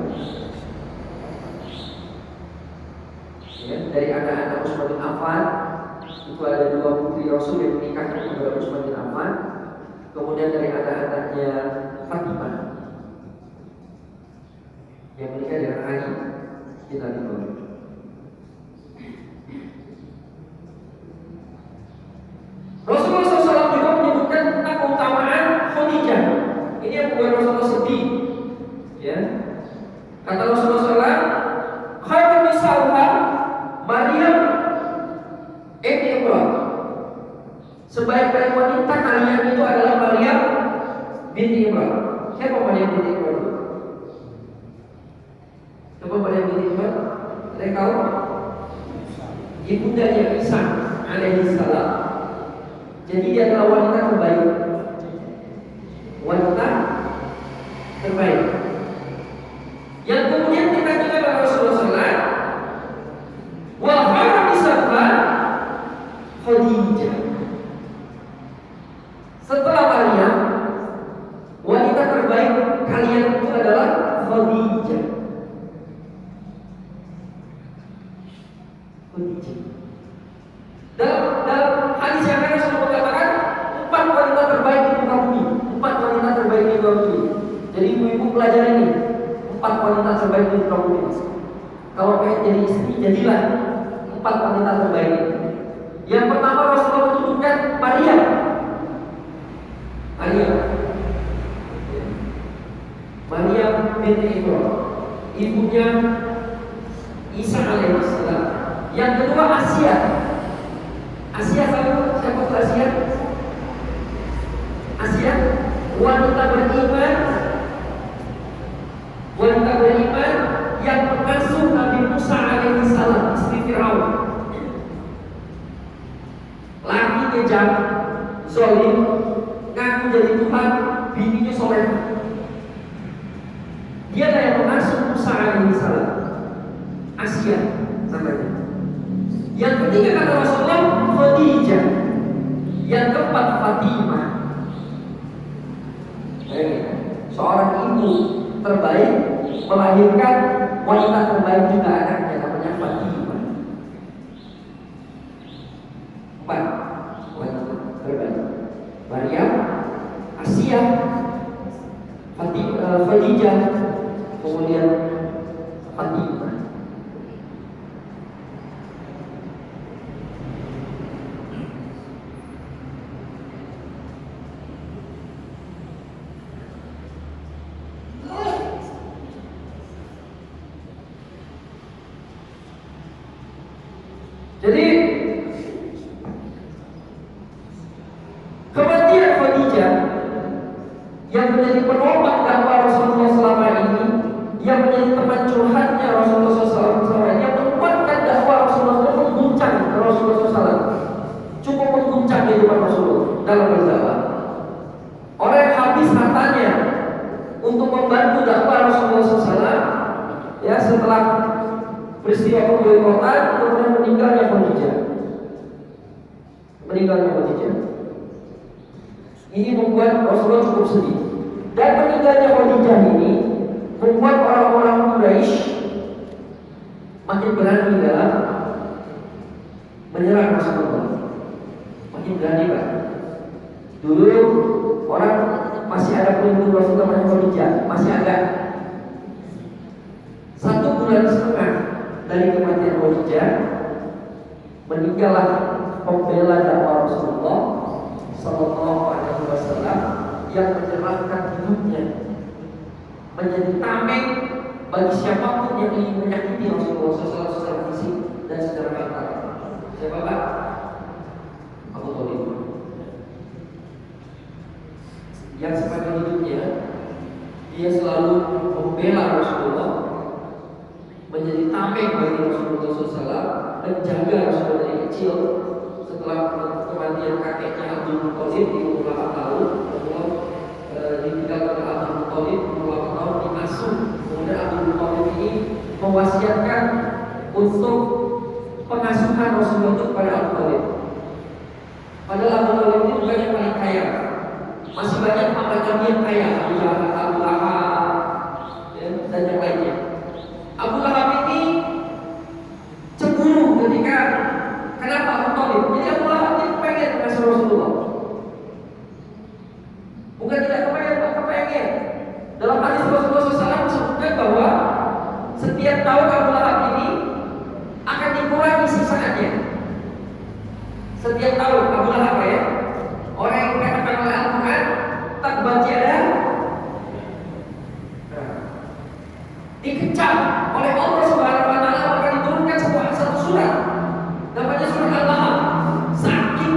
Ya, dari anak-anak Utsman bin Affan itu ada 2 putri Rasul yang menikahkan kepada Utsman bin Affan. Kemudian dari anak-anaknya Fatimah yang menikah dengan Ali bin Abi Thalib. Rasulullah SAW juga menyebutkan tentang keutamaan Khadijah. Ini yang membuat Rasulullah sedih. Ya, kata Rasulullah SAW, khairun nisa'uha Maryam ibni Imran. Sebaik-baik wanita kalian itu adalah Maryam binti Imran. Siapa Maryam binti Imran? Siapa Maryam binti Imran? Ada kau? Ibundanya Isa alaihi salam. Jadi dia adalah wanita terbaik. Wanita terbaik. Yang kemudian kita juga pada Rasulullah SAW, wa khairu nisa'uha Khadijah. Setelah Maryam, wanita terbaik kalian itu adalah Khadijah. Khadijah. Dalam hadis yang lain Rasulullah mengatakan 4 wanita terbaik di muka bumi, 4 wanita terbaik di muka bumi. Jadi ibu-ibu pelajari ini, 4 wanita terbaik di muka bumi. Kalau pengen jadi istri, jadilah 4 wanita terbaik. Yang pertama Rasulullah menyebutkan Maria. Maria binti Imran, ibunya Isa alaihissalam. Yang kedua Asia. Asia siapa itu Asia? Asia wanita beriman, yang mengasuh Nabi Musa alaihissalam, istri Firaun. Laki kejam, zalim, ngaku jadi Tuhan, bininya soleh. Dia adalah yang mengasuh Musa alaihissalam. Asia namanya. Yang ketiga kata Rasulullah Khadijah. Yang keempat Fatimah. Seorang ibu terbaik melahirkan wanita terbaik juga anaknya, namanya Fatimah. 4 wanita terbaik: Maryam, Asia, Khadijah, kemudian Fatimah. Jadi kematian Khadijah yang menjadi menjadi penopang dakwah Rasulullah selama ini, yang menjadi teman curhatnya Rasulullah SAW, yang menguatkan dakwah Rasulullah SAW, mengguncang Rasulullah SAW, cukup mengguncang kehidupan Rasulullah dalam berdakwah. Orang yang habis hartanya untuk membantu dakwah Rasulullah SAW, ya, setelah peristiwa Bai'ah Kota, kemudian meninggalnya Khadijah. Ini membuat Rasulullah cukup sedih. Dan meninggalnya Khadijah ini membuat orang-orang Quraisy makin berani dalam menyerang Rasulullah. Makin berani, Pak. Dulu orang masih ada pelindung Rasulullah namanya Khadijah, masih ada. 1,5 bulan dari kematian Khadijah, meninggallah pembela dakwah Rasulullah Sallallahu Alaihi Wasallam yang menyerahkan hidupnya menjadi tameng bagi siapapun yang ingin menyakiti Rasulullah SAW secara fisik dan secara mental. Siapa, Pak? Abu Thalib. Yang sepanjang hidupnya dia selalu membela Rasulullah, menjadi tameng bagi Rasulullah SAW, menjaga Rasulullah dari kecil. Setelah kematian kakeknya Abdul Muthalib di umur 8 tahun, Rasulullah ditinggal oleh Abdul Muthalib umur 8 tahun, diasuh. Kemudian Abdul Muthalib ini mewasiatkan untuk pengasuhan Rasulullah itu kepada Abu Thalib. Padahal Abu Thalib ini bukan yang paling kaya, masih banyak paman yang kaya, Abu Lahab, ya, dan yang lainnya. Abu Lahab ini cemburu ketika kenapa Abu Thalib? Jadi Abu Lahab ini pengen mengasuh Rasulullah. Bukan tidak kepengen. Dalam hadis Rasulullah SAW disebutkan bahwa setiap tahun Abu Lahab ini akan dikurangi sisaannya. Setiap tahun Abu Lahab, ya, orang yang dikatakan oleh Al-Quran tak baca ada, dikecam oleh Allah Subhanahu Wa Taala, akan diturunkan satu surat namanya surat Al-Lahab. Saking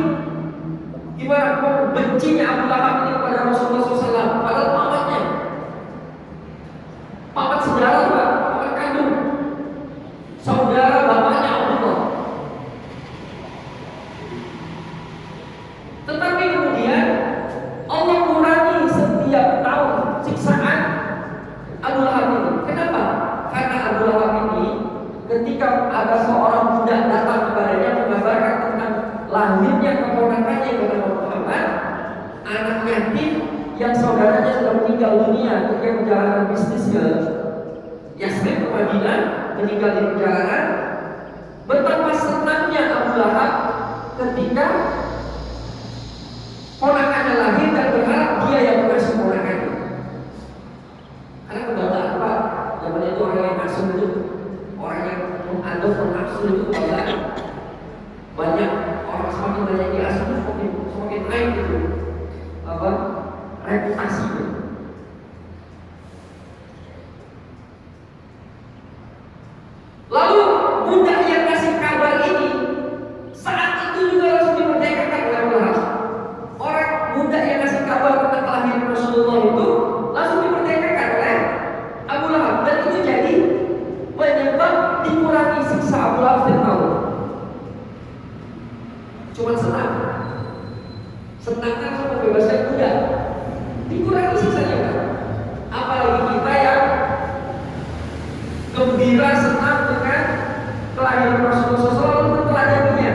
gimana bencinya Abu Lahab ini kepada Rasulullah SAW, padahal pamannya, paman sejarah, Pak, paman kandung, saudara bapaknya Abdullah. Tetapi kemudian Allah kurangi setiap tahun siksaan Abu Lahab ini. Kenapa? Karena Abu Lahab ini ketika ada seorang budak datang kepadanya mengabarkan tentang lahirnya keponakannya kepada Muhammad, anak yatim yang saudaranya sudah meninggal dunia ketika perjalanan bisnis ke Yasrib ke Madinah, meninggal di perjalanan. Betapa senangnya Abu Lahab ketika ponakannya lahir dan berharap dia yang mengasuh ponakannya. Karena kebanggaan, Pak, zaman itu orang yang asuh itu, orang yang mengadop menafsu itu kebanggaan. Banyak orang, semakin banyak diasuh semakin naik itu reputasinya. Lalu budak yang kasih kabar ini saat itu juga langsung dimerdekakan oleh Allah. Orang budak yang kasih kabar tentang kelahiran Rasulullah itu langsung dimerdekakan oleh Abu Lahab, dan itu jadi penyebab dikurangi siksa Abu Lahab setiap tahun. Cuma senang kan sama bebaskan budak, dikurangi siksanya, kan? Apalagi kita yang gembira senang dengan kelahiran Rasulullah SAW mempelajarinya.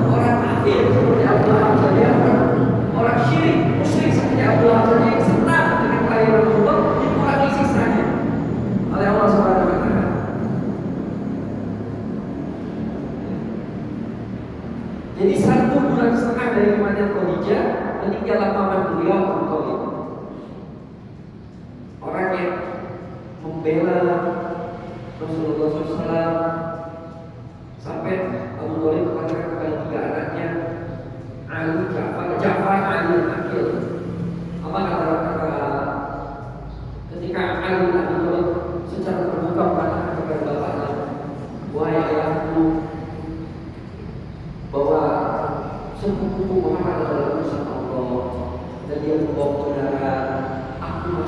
Orang kafir seperti Abu Lahab saja, orang syirik musyrik seperti Abu Lahab saja yang senang dengan kelahiran Rasulullah, dikurangi siksanya oleh Allah Subhanahu Wa Taala. Jadi 1,5 bulan dari kematian Khadijah, meninggallah paman beliau Abu Thalib. Orang yang membela Rasulullah SAW sampai Abu Thalib mengatakan kepada 3 anaknya, Ali, Ja'far, Ali dan Aqil. Apa kata ketika Ali dan Abu Thalib secara terbuka mengatakan kepada bapaknya, wahai ayahku, bahwa sepupuku Muhammad adalah utusan Allah dan dia membawa saudara, aku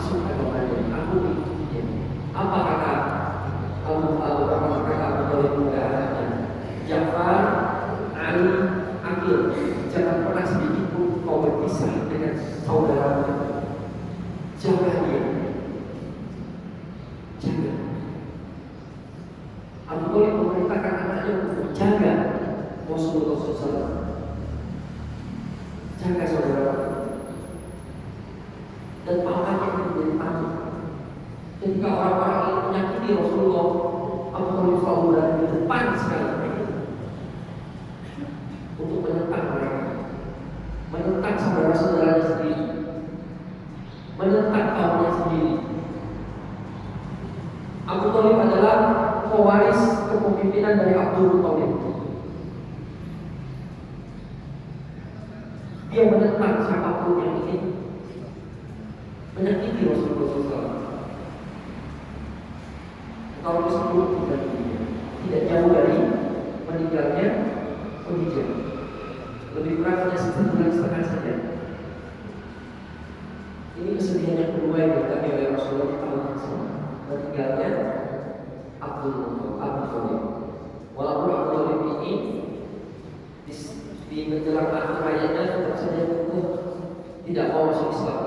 Rasulullah SAW. Jaga saudara. Dan makanya itu menjadi takut. Ketika orang-orang yang menyakiti Rasulullah, Abu Talib selalu berada di depan sekali mereka untuk menentang mereka, menentang saudara-saudaranya sendiri, menentang kaumnya sendiri. Abu Talib adalah pewaris kepemimpinan dari Abdul Muthalib. Dia menentang siapapun yang ingin menyakiti Rasulullah SAW. Tahun ke-10 tidak jauh dari meninggalnya Khadijah, lebih kurang hanya 1,5 bulan saja. Ini kesedihan yang kedua yang dihadapi oleh Rasulullah tahun ke-10, meninggalnya Abu Talib. Walaupun Abu Talib ini di menjelang akhir hayatnya tetap saja tidak mau masuk Islam.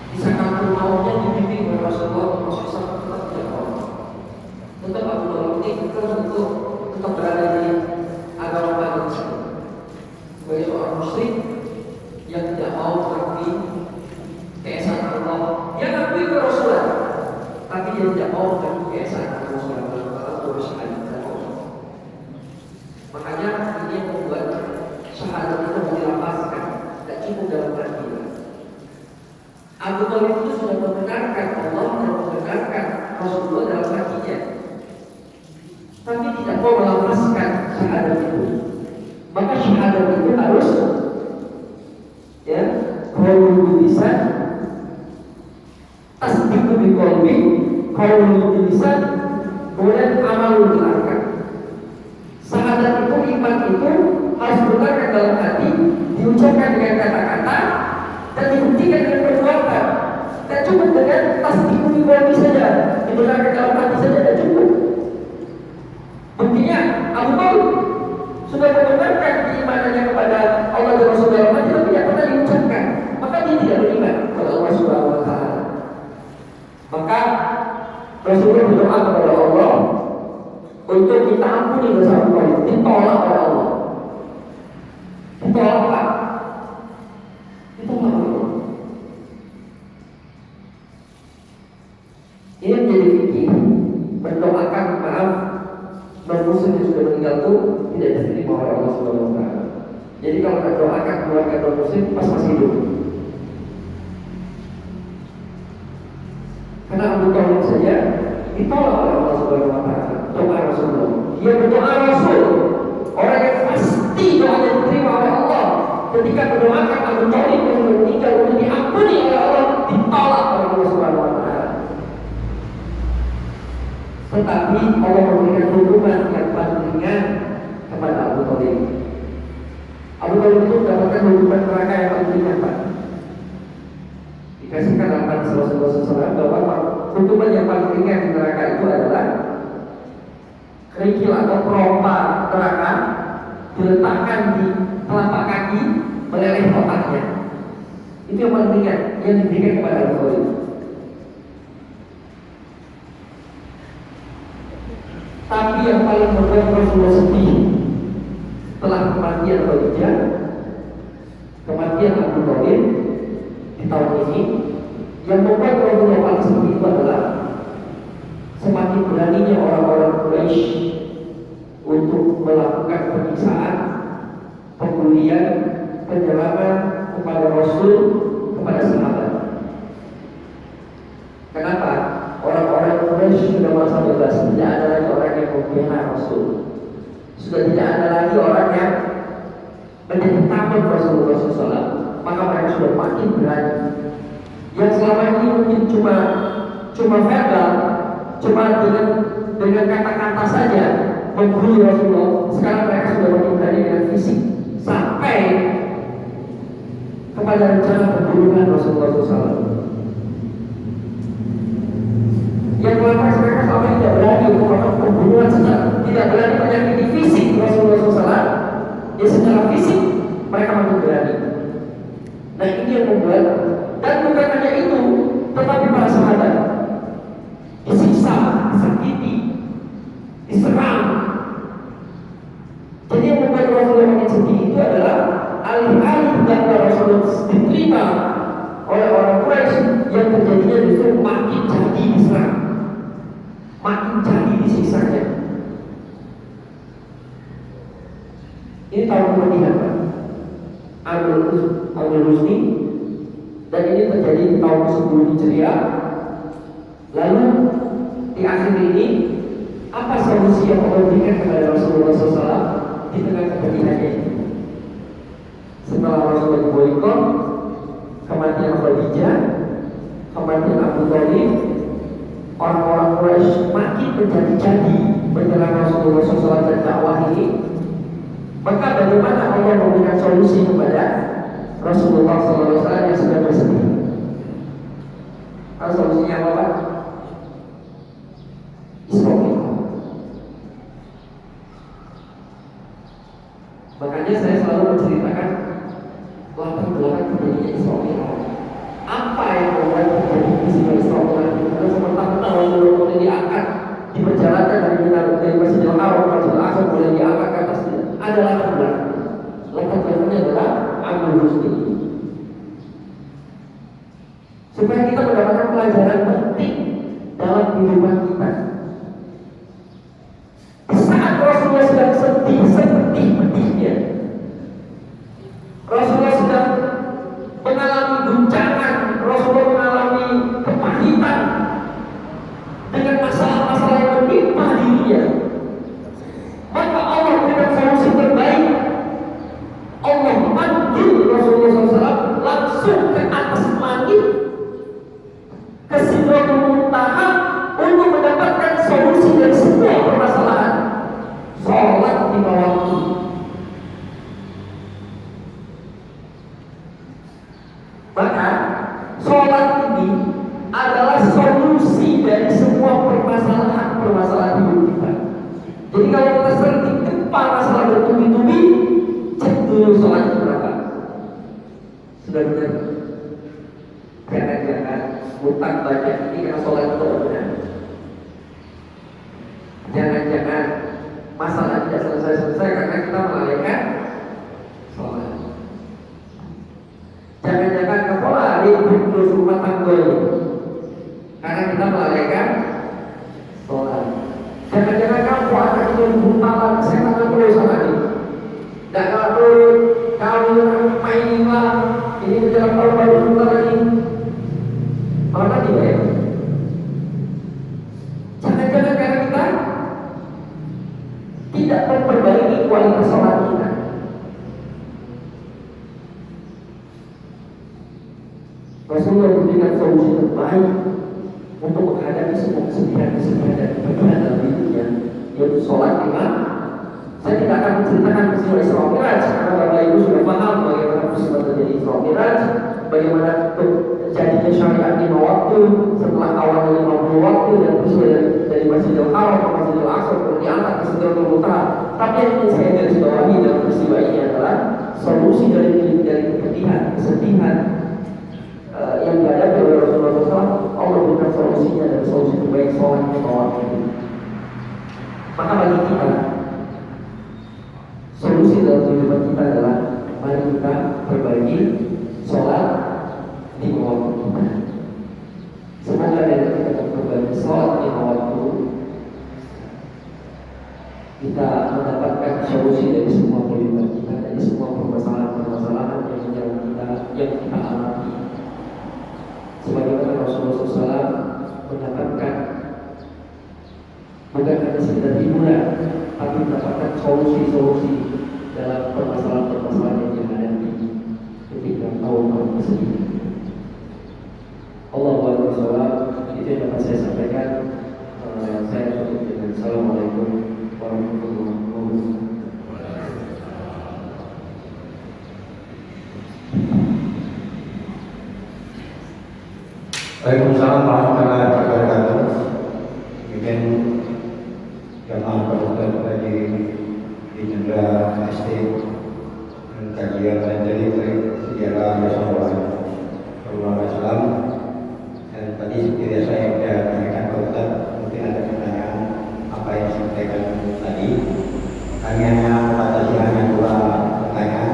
Di sakaratul mautnya dibimbing oleh Rasulullah masuk Islam, tetap tidak mau. Tetap Abu Talib ini tetap berada di agama baru sebagai seorang musyrik yang tidak mau mengakui keesaan Allah. Dia mengakui kerasulan, tapi dia tidak mau mengakui keesaan Allah Subhanahu wa taala untuk syahadat. Makanya ini yang membuat syahadat itu dilapaskan, tidak cukup dalam hati. Abu Talib itu sudah membenarkan Allah dan membenarkan Rasulullah dalam hatinya, tapi tidak mau melapaskan syahadat itu. Maka syahadat itu harus qaulul lisan, tasdiqu biqalbi, qaulul lisan, kemudian amalul bil arkan. Syahadat itu, iman itu harus dibenarkan dalam hati, diucapkan dengan kata-kata, dan dibuktikan dengan perbuatan. Dan cukup dengan tasdiqu biqalbi saja, dibenarkan dalam hati saja tidak cukup. Buktinya Abu Talib sudah membenarkan keimanannya kepada Allah dan Rasul dalam hati, tapi tidak pernah diucapkan. Maka dia tidak beriman kepada Allah Subhanahu wa taala. Maka Rasulullah berdoa kepada Allah untuk kita ampuni dosa Abu Talib. Ditolak oleh Allah. Ditolak Pak. Ditolak oleh Allah. Ini menjadi fikih mendoakan maaf non-muslim yang sudah meninggal itu tidak diterima oleh Allah Subhanahu wa taala. Jadi kalau kita doakan keluarga non-muslim pas masih hidup, karena Abu Talib saja ditolak oleh Allah Subhanahu wa taala doa Rasulullah. Dia berdoa Rasul, orang yang pasti doanya diterima oleh Allah. Ketika berdoakan Abu Talib yang meninggal untuk diampuni oleh Allah, ditolak oleh Allah Subhanahu wa taala. Tetapi Allah memberikan hukuman yang paling ringan kepada Abu Talib. Abu Talib itu mendapatkan hukuman neraka yang paling ringan, Pak. Dikasihkan dalam hadis Rasulullah SAW bahwa hukuman yang paling ringan di neraka itu adalah kerikil atau perompa neraka diletakkan di telapak kaki meleleh otaknya. Itu yang paling ringan yang diberikan kepada Abu Talib. Tapi yang paling membuat Rasulullah sedih setelah kematian Khadijah, kematian Abu Talib di tahun ini, yang membuat Rasulullah paling sedih itu adalah semakin beraninya orang-orang Quraisy untuk melakukan penyiksaan, pembulian, penyerangan kepada Rasul, kepada sahabat. Kenapa? Orang-orang Quraisy sudah merasa bebas, tidak ada lagi orang yang membela Rasul, sudah tidak ada lagi orang yang menjadi takut Rasulullah SAW. Maka mereka sudah makin berani. Yang selama ini mungkin cuma verbal, cuma dengan kata-kata saja membuli Rasulullah, sekarang mereka sudah makin berani dengan fisik, sampai kepada rencana pembunuhan Rasulullah SAW. Yang lantas mereka selama ini tidak berani untuk melakukan pembunuhan secara, tidak berani menyakiti fisik Rasulullah SAW, ya secara fisik mereka makin berani. Nah ini yang membuat, dan bukan hanya itu, tetapi para sahabat disiksa, disakiti oleh orang Quraisy, yang terjadinya justru makin jadi diserang, makin jadi disiksanya. Ini tahun kepedihan Pak Amul Husni, dan ini terjadi di tahun 10 Hijriah. Lalu di akhir ini, apa solusi yang Allah berikan kepada Rasulullah SAW di tengah kepedihannya ini? Setelah Rasulullah diboikot, kematian Khadijah, kematian Abu Thalib, orang-orang Quraisy makin menjadi-jadi menyerang Rasulullah SAW dan dakwah ini. Maka bagaimana Allah memberikan solusi kepada Rasulullah SAW yang sedang bersedih? Solusinya apa Pak? Isra Mi'raj. Makanya saya selalu menceritakan latar belakang terjadinya Isra Mi'raj. Apa yang membuat terjadi peristiwa Isra Mi'raj? Karena sementara Rasulullah mulai diangkat, diperjalankan dari Masjidil Haram, Masjidil Aqsa, mulai diangkat ke atas, ada latar belakang. Latar belakangnya adalah Amul Husni. Supaya kita mendapatkan pelajaran penting dalam kehidupan kita. Di saat Rasulullah sedang sedih, sepedih-pedihnya, Rasulullah sedang mengalami guncangan, Rasulullah mengalami kepahitan dengan masalah-masalah yang menimpa dirinya. Maka Allah memberikan solusi terbaik. Allah memanggil Rasulullah SAW langsung ke atas langit, ke Sidratul Muntaha, untuk mendapatkan solusi dari semua permasalahan. Sholat lima waktu. Maka sholat ini adalah solusi dari semua permasalahan hidup kita. Jadi kalau kita sering ditimpa masalah bertubi-tubi, cek dulu sholat berapa. Sudah benar? Jangan-jangan utang banyak ini karena sholat itu benar. Jangan-jangan masalah tidak selesai-selesai karena kita melalaikan sholat. Jangan-jangan kepala ribut terus rumah tangga ini karena kita melalaikan sholat. Jangan-jangan kamu anak itu buntalan kesehatan terus sama ini. Dan kalau main lah, ini menjelang tahun baru sebentar lagi. Mana juga ya? Jangan-jangan karena kita tidak memperbaiki kualitas sholat kita. Rasulullah memberikan solusi terbaik untuk menghadapi semua kesedihan-kesedihan dan kebaikan dalam hidupnya, yaitu sholat lima. Saya tidak akan menceritakan peristiwa Isra Mi'raj karena Bapak Ibu sudah paham bagaimana peristiwa terjadi Isra Mi'raj, bagaimana terjadinya syariat 5 waktu setelah awalnya 50 waktu, dan peristiwa dari Masjidil Haram ke Masjidil Aqsa kemudian diangkat ke Sidratul Muntaha. Tapi yang ingin saya garis bawahi dalam peristiwa ini adalah solusi dari kepedihan, kesedihan yang dihadapi oleh Rasulullah SAW. Allah berikan solusinya, dan solusi terbaik sholat lima waktu. Maka bagi kita, solusi dalam kehidupan kita adalah mari kita berbagi sholat lima waktu kita. Semoga dengan kita berbagi sholat lima waktu, kita mendapatkan solusi dari semua kehidupan kita, dari semua permasalahan-permasalahan yang menyerang kita, yang kita alami. Sebagaimana Rasulullah SAW mendapatkan bukan hanya sekedar hiburan, tapi mendapatkan solusi-solusi dalam permasalahan-permasalahan yang dihadapi ketika tahun-tahun kesedihan. Allahu Akbar. Itu yang dapat saya sampaikan. Saya tutup dengan Assalamualaikum warahmatullahi wabarakatuh. Waalaikumsalam warahmatullahi wabarakatuh. Mungkin jamaah perwakilan lagi di Jendela SD kajian dan jadi sejarah Rasulullah SAW. Dan tadi seperti saya sudah menyampaikan ke Ustaz, mungkin ada pertanyaan apa yang disampaikan tadi. Kami hanya membatasi hanya 2 pertanyaan.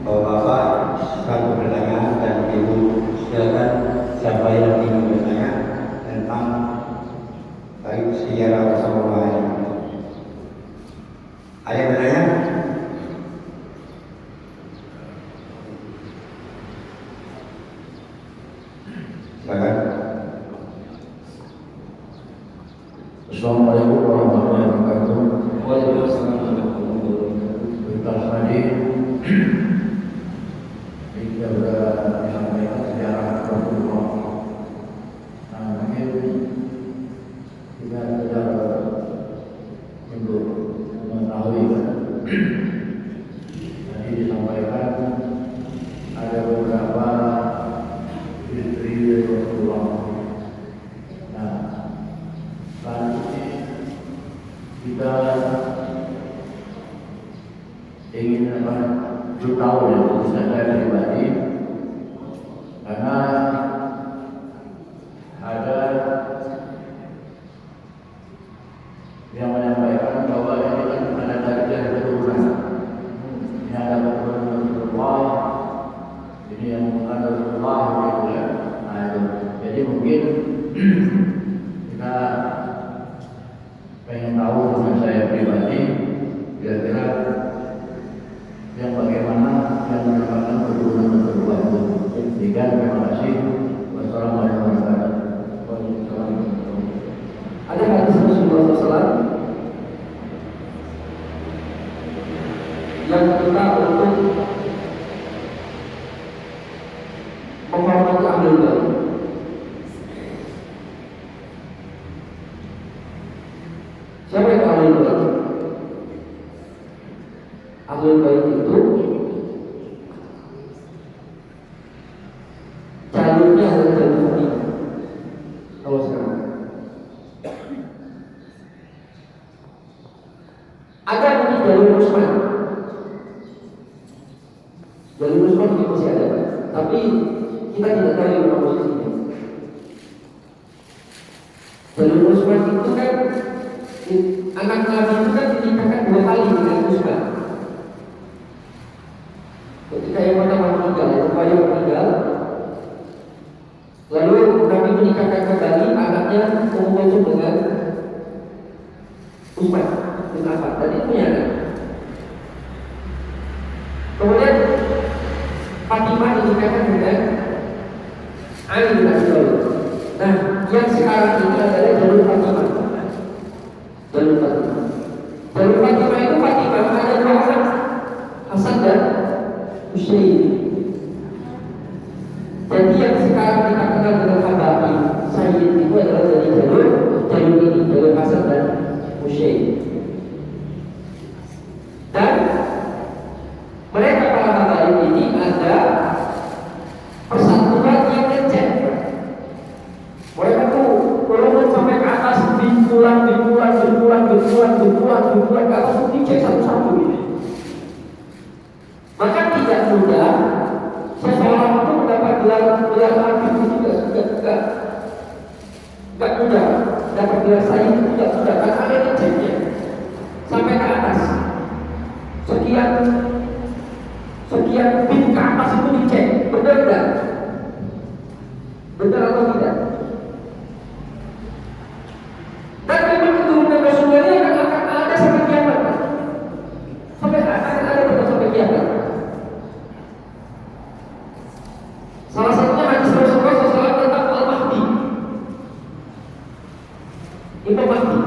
Bapak-bapak 1 pertanyaan dan ibu Silakan. Assalamualaikum warahmatullahi wabarakatuh. Waalaikumsalam warahmatullahi wabarakatuh. Berita tadi kita sudah disampaikan sejarah Rasulullah. Nah, mungkin kita sudah untuk mengetahui tadi disampaikan ada beberapa istri dari Rasulullah. Nah, saat ini kita ingin tahu ya, khususnya saya pribadi, karena ada yang menyampaikan bahwa ini kan ada dari keturunan, ini ada keturunan Rasulullah, ini yang bukan Rasulullah, gitu ya. Nah itu, jadi mungkin kita pengen tahu dengan saya pribadi, kira-kira yang bagaimana yang merupakan keturunan kedua itu. Demikian, terima kasih. Wassalamualaikum warahmatullahi wabarakatuh. Ada hadis Rasulullah SAW yang kita untuk menghormati ahlul bait. Siapa yang ahlul bait? Ahlul bait itu jalurnya adalah jalur Madinah. Kalau sekarang ada mungkin jalur Utsman. Jalur Utsman itu masih ada, tapi kita tidak tahu yang mana posisinya. Jalur Utsman itu kan anak Nabi itu kan dinikahkan 2 kali dengan Utsman. Ketika yang pertama meninggal, yang meninggal, lalu Nabi menikahkan kembali anaknya itu dengan Utsman bin Affan. Tadi punya anak. Kemudian Fatimah dinikahkan dengan Ali bin Abi Thalib. Nah, yang sekarang ini adalah jalur Fatimah. Jalur Fatimah. Jalur Fatimah itu Fatimah ada 2 anak, Hasan dan Husain. Jadi yang sekarang kita kenal dengan Habaib Sayyid itu adalah dari jalur ini, jalur Hasan dan Husain. Dan mereka para Habaib ini ada persatuan yang ngecek. Mereka tuh turun sampai ke atas bimpulan ke atas itu dicek satu-satu ini. Maka tidak mudah seseorang itu mendapat gelar Habib itu tidak mudah. Dapat gelar Sayyid itu tidak mudah, karena ada ngeceknya sampai ke atas. Sekian bin ke atas itu dicek, benar tidak? Benar atau tidak? Dan memang keturunan Rasulullah ini akan ada sampai kiamat. Sampai akan ada sampai kiamat. Salah satunya hadis Rasulullah SAW tentang Al-Mahdi. Imam Mahdi.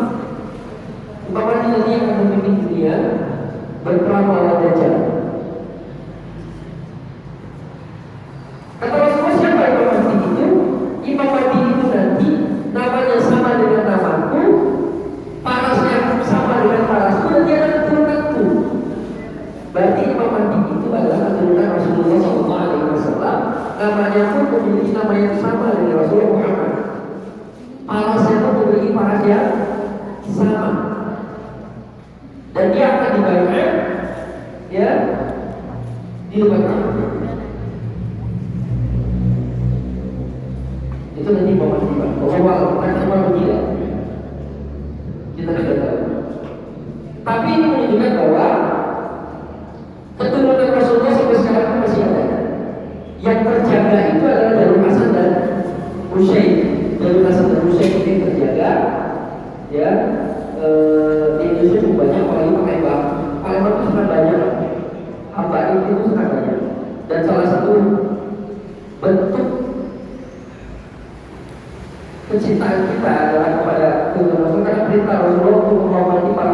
kesenangan kita adalah kepada keturunan Rasul, karena perintah Rasulullah untuk menghormati para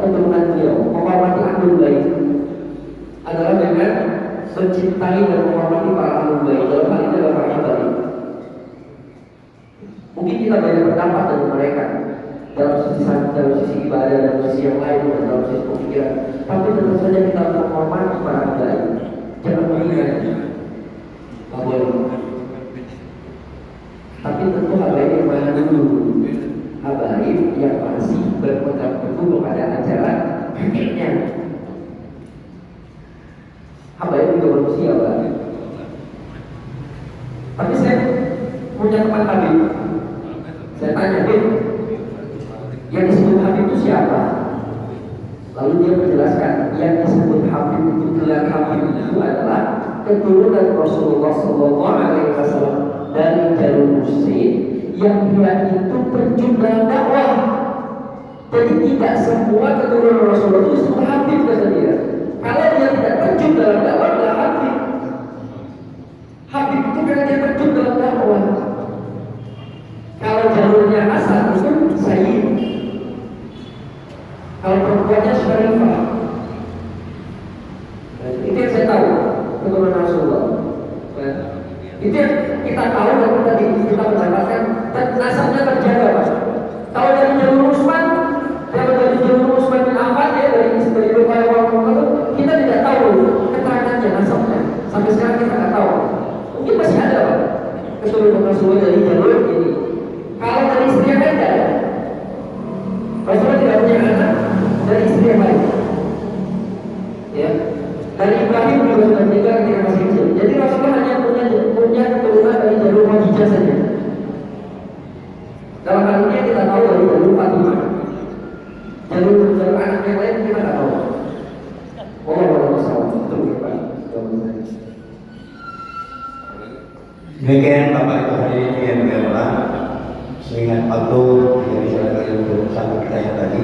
keturunan beliau, menghormati ahlul bait adalah dengan mencintai dan menghormati para ahlul bait. Dalam hal ini adalah para bait. Mungkin kita banyak pendapat dari mereka dalam sisi ibadah, dalam sisi yang lain, dan dalam sisi pemikiran. Tapi tentu saja kita harus menghormati para bait. Jangan mengingat, tak boleh. Tapi tentu habaib yang mana dulu? Habaib yang masih berpegang teguh kepada ajaran hakikatnya. Habaib juga manusia, Pak. Tapi saya punya teman Habib. Saya tanya, Habib, yang disebut Habib itu siapa? Lalu dia menjelaskan, yang disebut Habib itu, gelar Habib itu adalah keturunan Rasulullah SAW dari jalur muslim yang dia itu terjun dalam dakwah. Jadi tidak semua keturunan Rasulullah itu disebut Habib, kata dia. Kalau dia tidak terjun dalam dakwah, adalah Habib. Habib itu karena dia terjun dalam dakwah. Kalau jalurnya Hasan itu Sayyid. Kalau perempuannya Syarifah. Itu yang saya tahu keturunan Rasulullah. Itu yang kita tahu dan kita mendapatkan dan nasabnya terjaga, Pak. Kalau dari jalur Utsman, dari jalur Utsman bin Affan ya, dari Ruqayyah itu kita tidak tahu keterangannya, nasabnya. Sampai sekarang kita tidak tahu. Mungkin masih ada, Pak, keturunan Rasulullah dari jalur ini. Kalau dari istri yang lain ada. Rasulullah tidak punya anak dari istri yang lain. Ya. Dari Ibrahim juga sudah meninggal ketika masih kecil. Jadi Rasulullah hanya punya keturunan dari jalur Khadijah saja. Dalam hal ini kita tahu dari jalur Fatimah. Jalur anak yang lain kita tidak tahu. Wallahu a'lam. Itu kita. Demikian Bapak Ibu hadirin yang berbahagia, mengingat waktu dari saudara untuk satu kita yang tadi,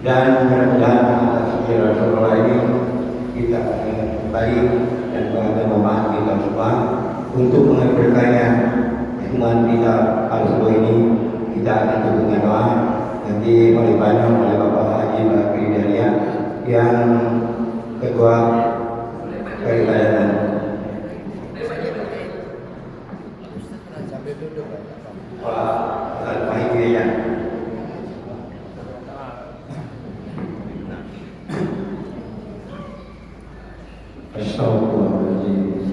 dan mudah-mudahan atas sekiranya Rasulullah ini kita ingat kembali dan bermanfaat kita semua untuk mengakhirkannya hubungan kita al-subuh ini. Kita akan tutup dengan doa nanti oleh Bapak Haji Bakri Dalia yang ketua peribadatan. Pak Al-Fahidiyah. Astagfirullahaladzim.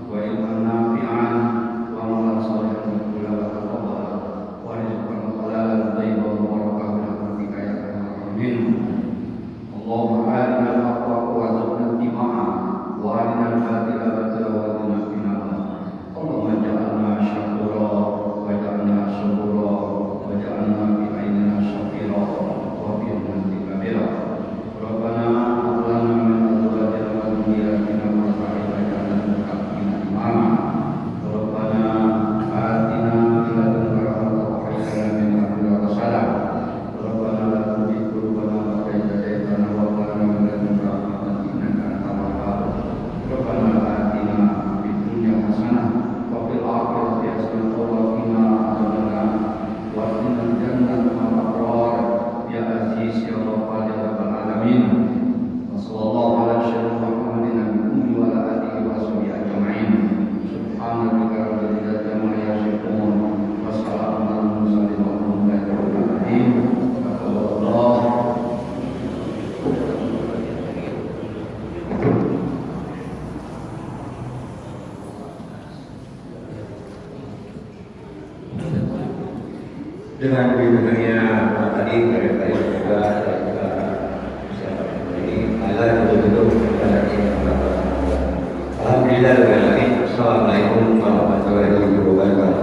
وعلما نافعا وعملا صالحا يقبل وتقبل ورزقا حلالا طيبا مباركا برحمتك يا ارحم الراحمين. اللهم آتنا الحق وارزقنا اتباعه وارنا الباطل باطلا وارزقنا اجتنابه. اللهم اجعلنا شكورا واجعلنا صبورا واجعلنا بعيننا شفيرا وفي أمتك كبيرا. ربنا هب لنا من أزواجنا وذرياتنا قرة أعين واجعلنا للمتقين إماما. ربنا آتنا من لدنك رحمة وهيئ لنا من أمرنا رشدا. ربنا لا تزغ قلوبنا بعد إذ هديتنا وهب لنا من لدنك رحمة إنك أنت الوهاب. ربنا آتنا في الدنيا حسنة وفي الآخرة حسنة وقنا عذاب النار وادخلنا الجنة مع الأبرار يا عزيز يا غفار يا رب العالمين. وصلى الله على سيدنا محمد النبي وعلى آله وصحبه أجمعين. سبحان ربك رب العزة عما يصفون وسلام على المرسلين والحمد لله رب العالمين. الله dengan bimbingannya tadi mereka juga ini Allah betul-betul alhamdulillah. Assalamualaikum warahmatullahi wabarakatuh.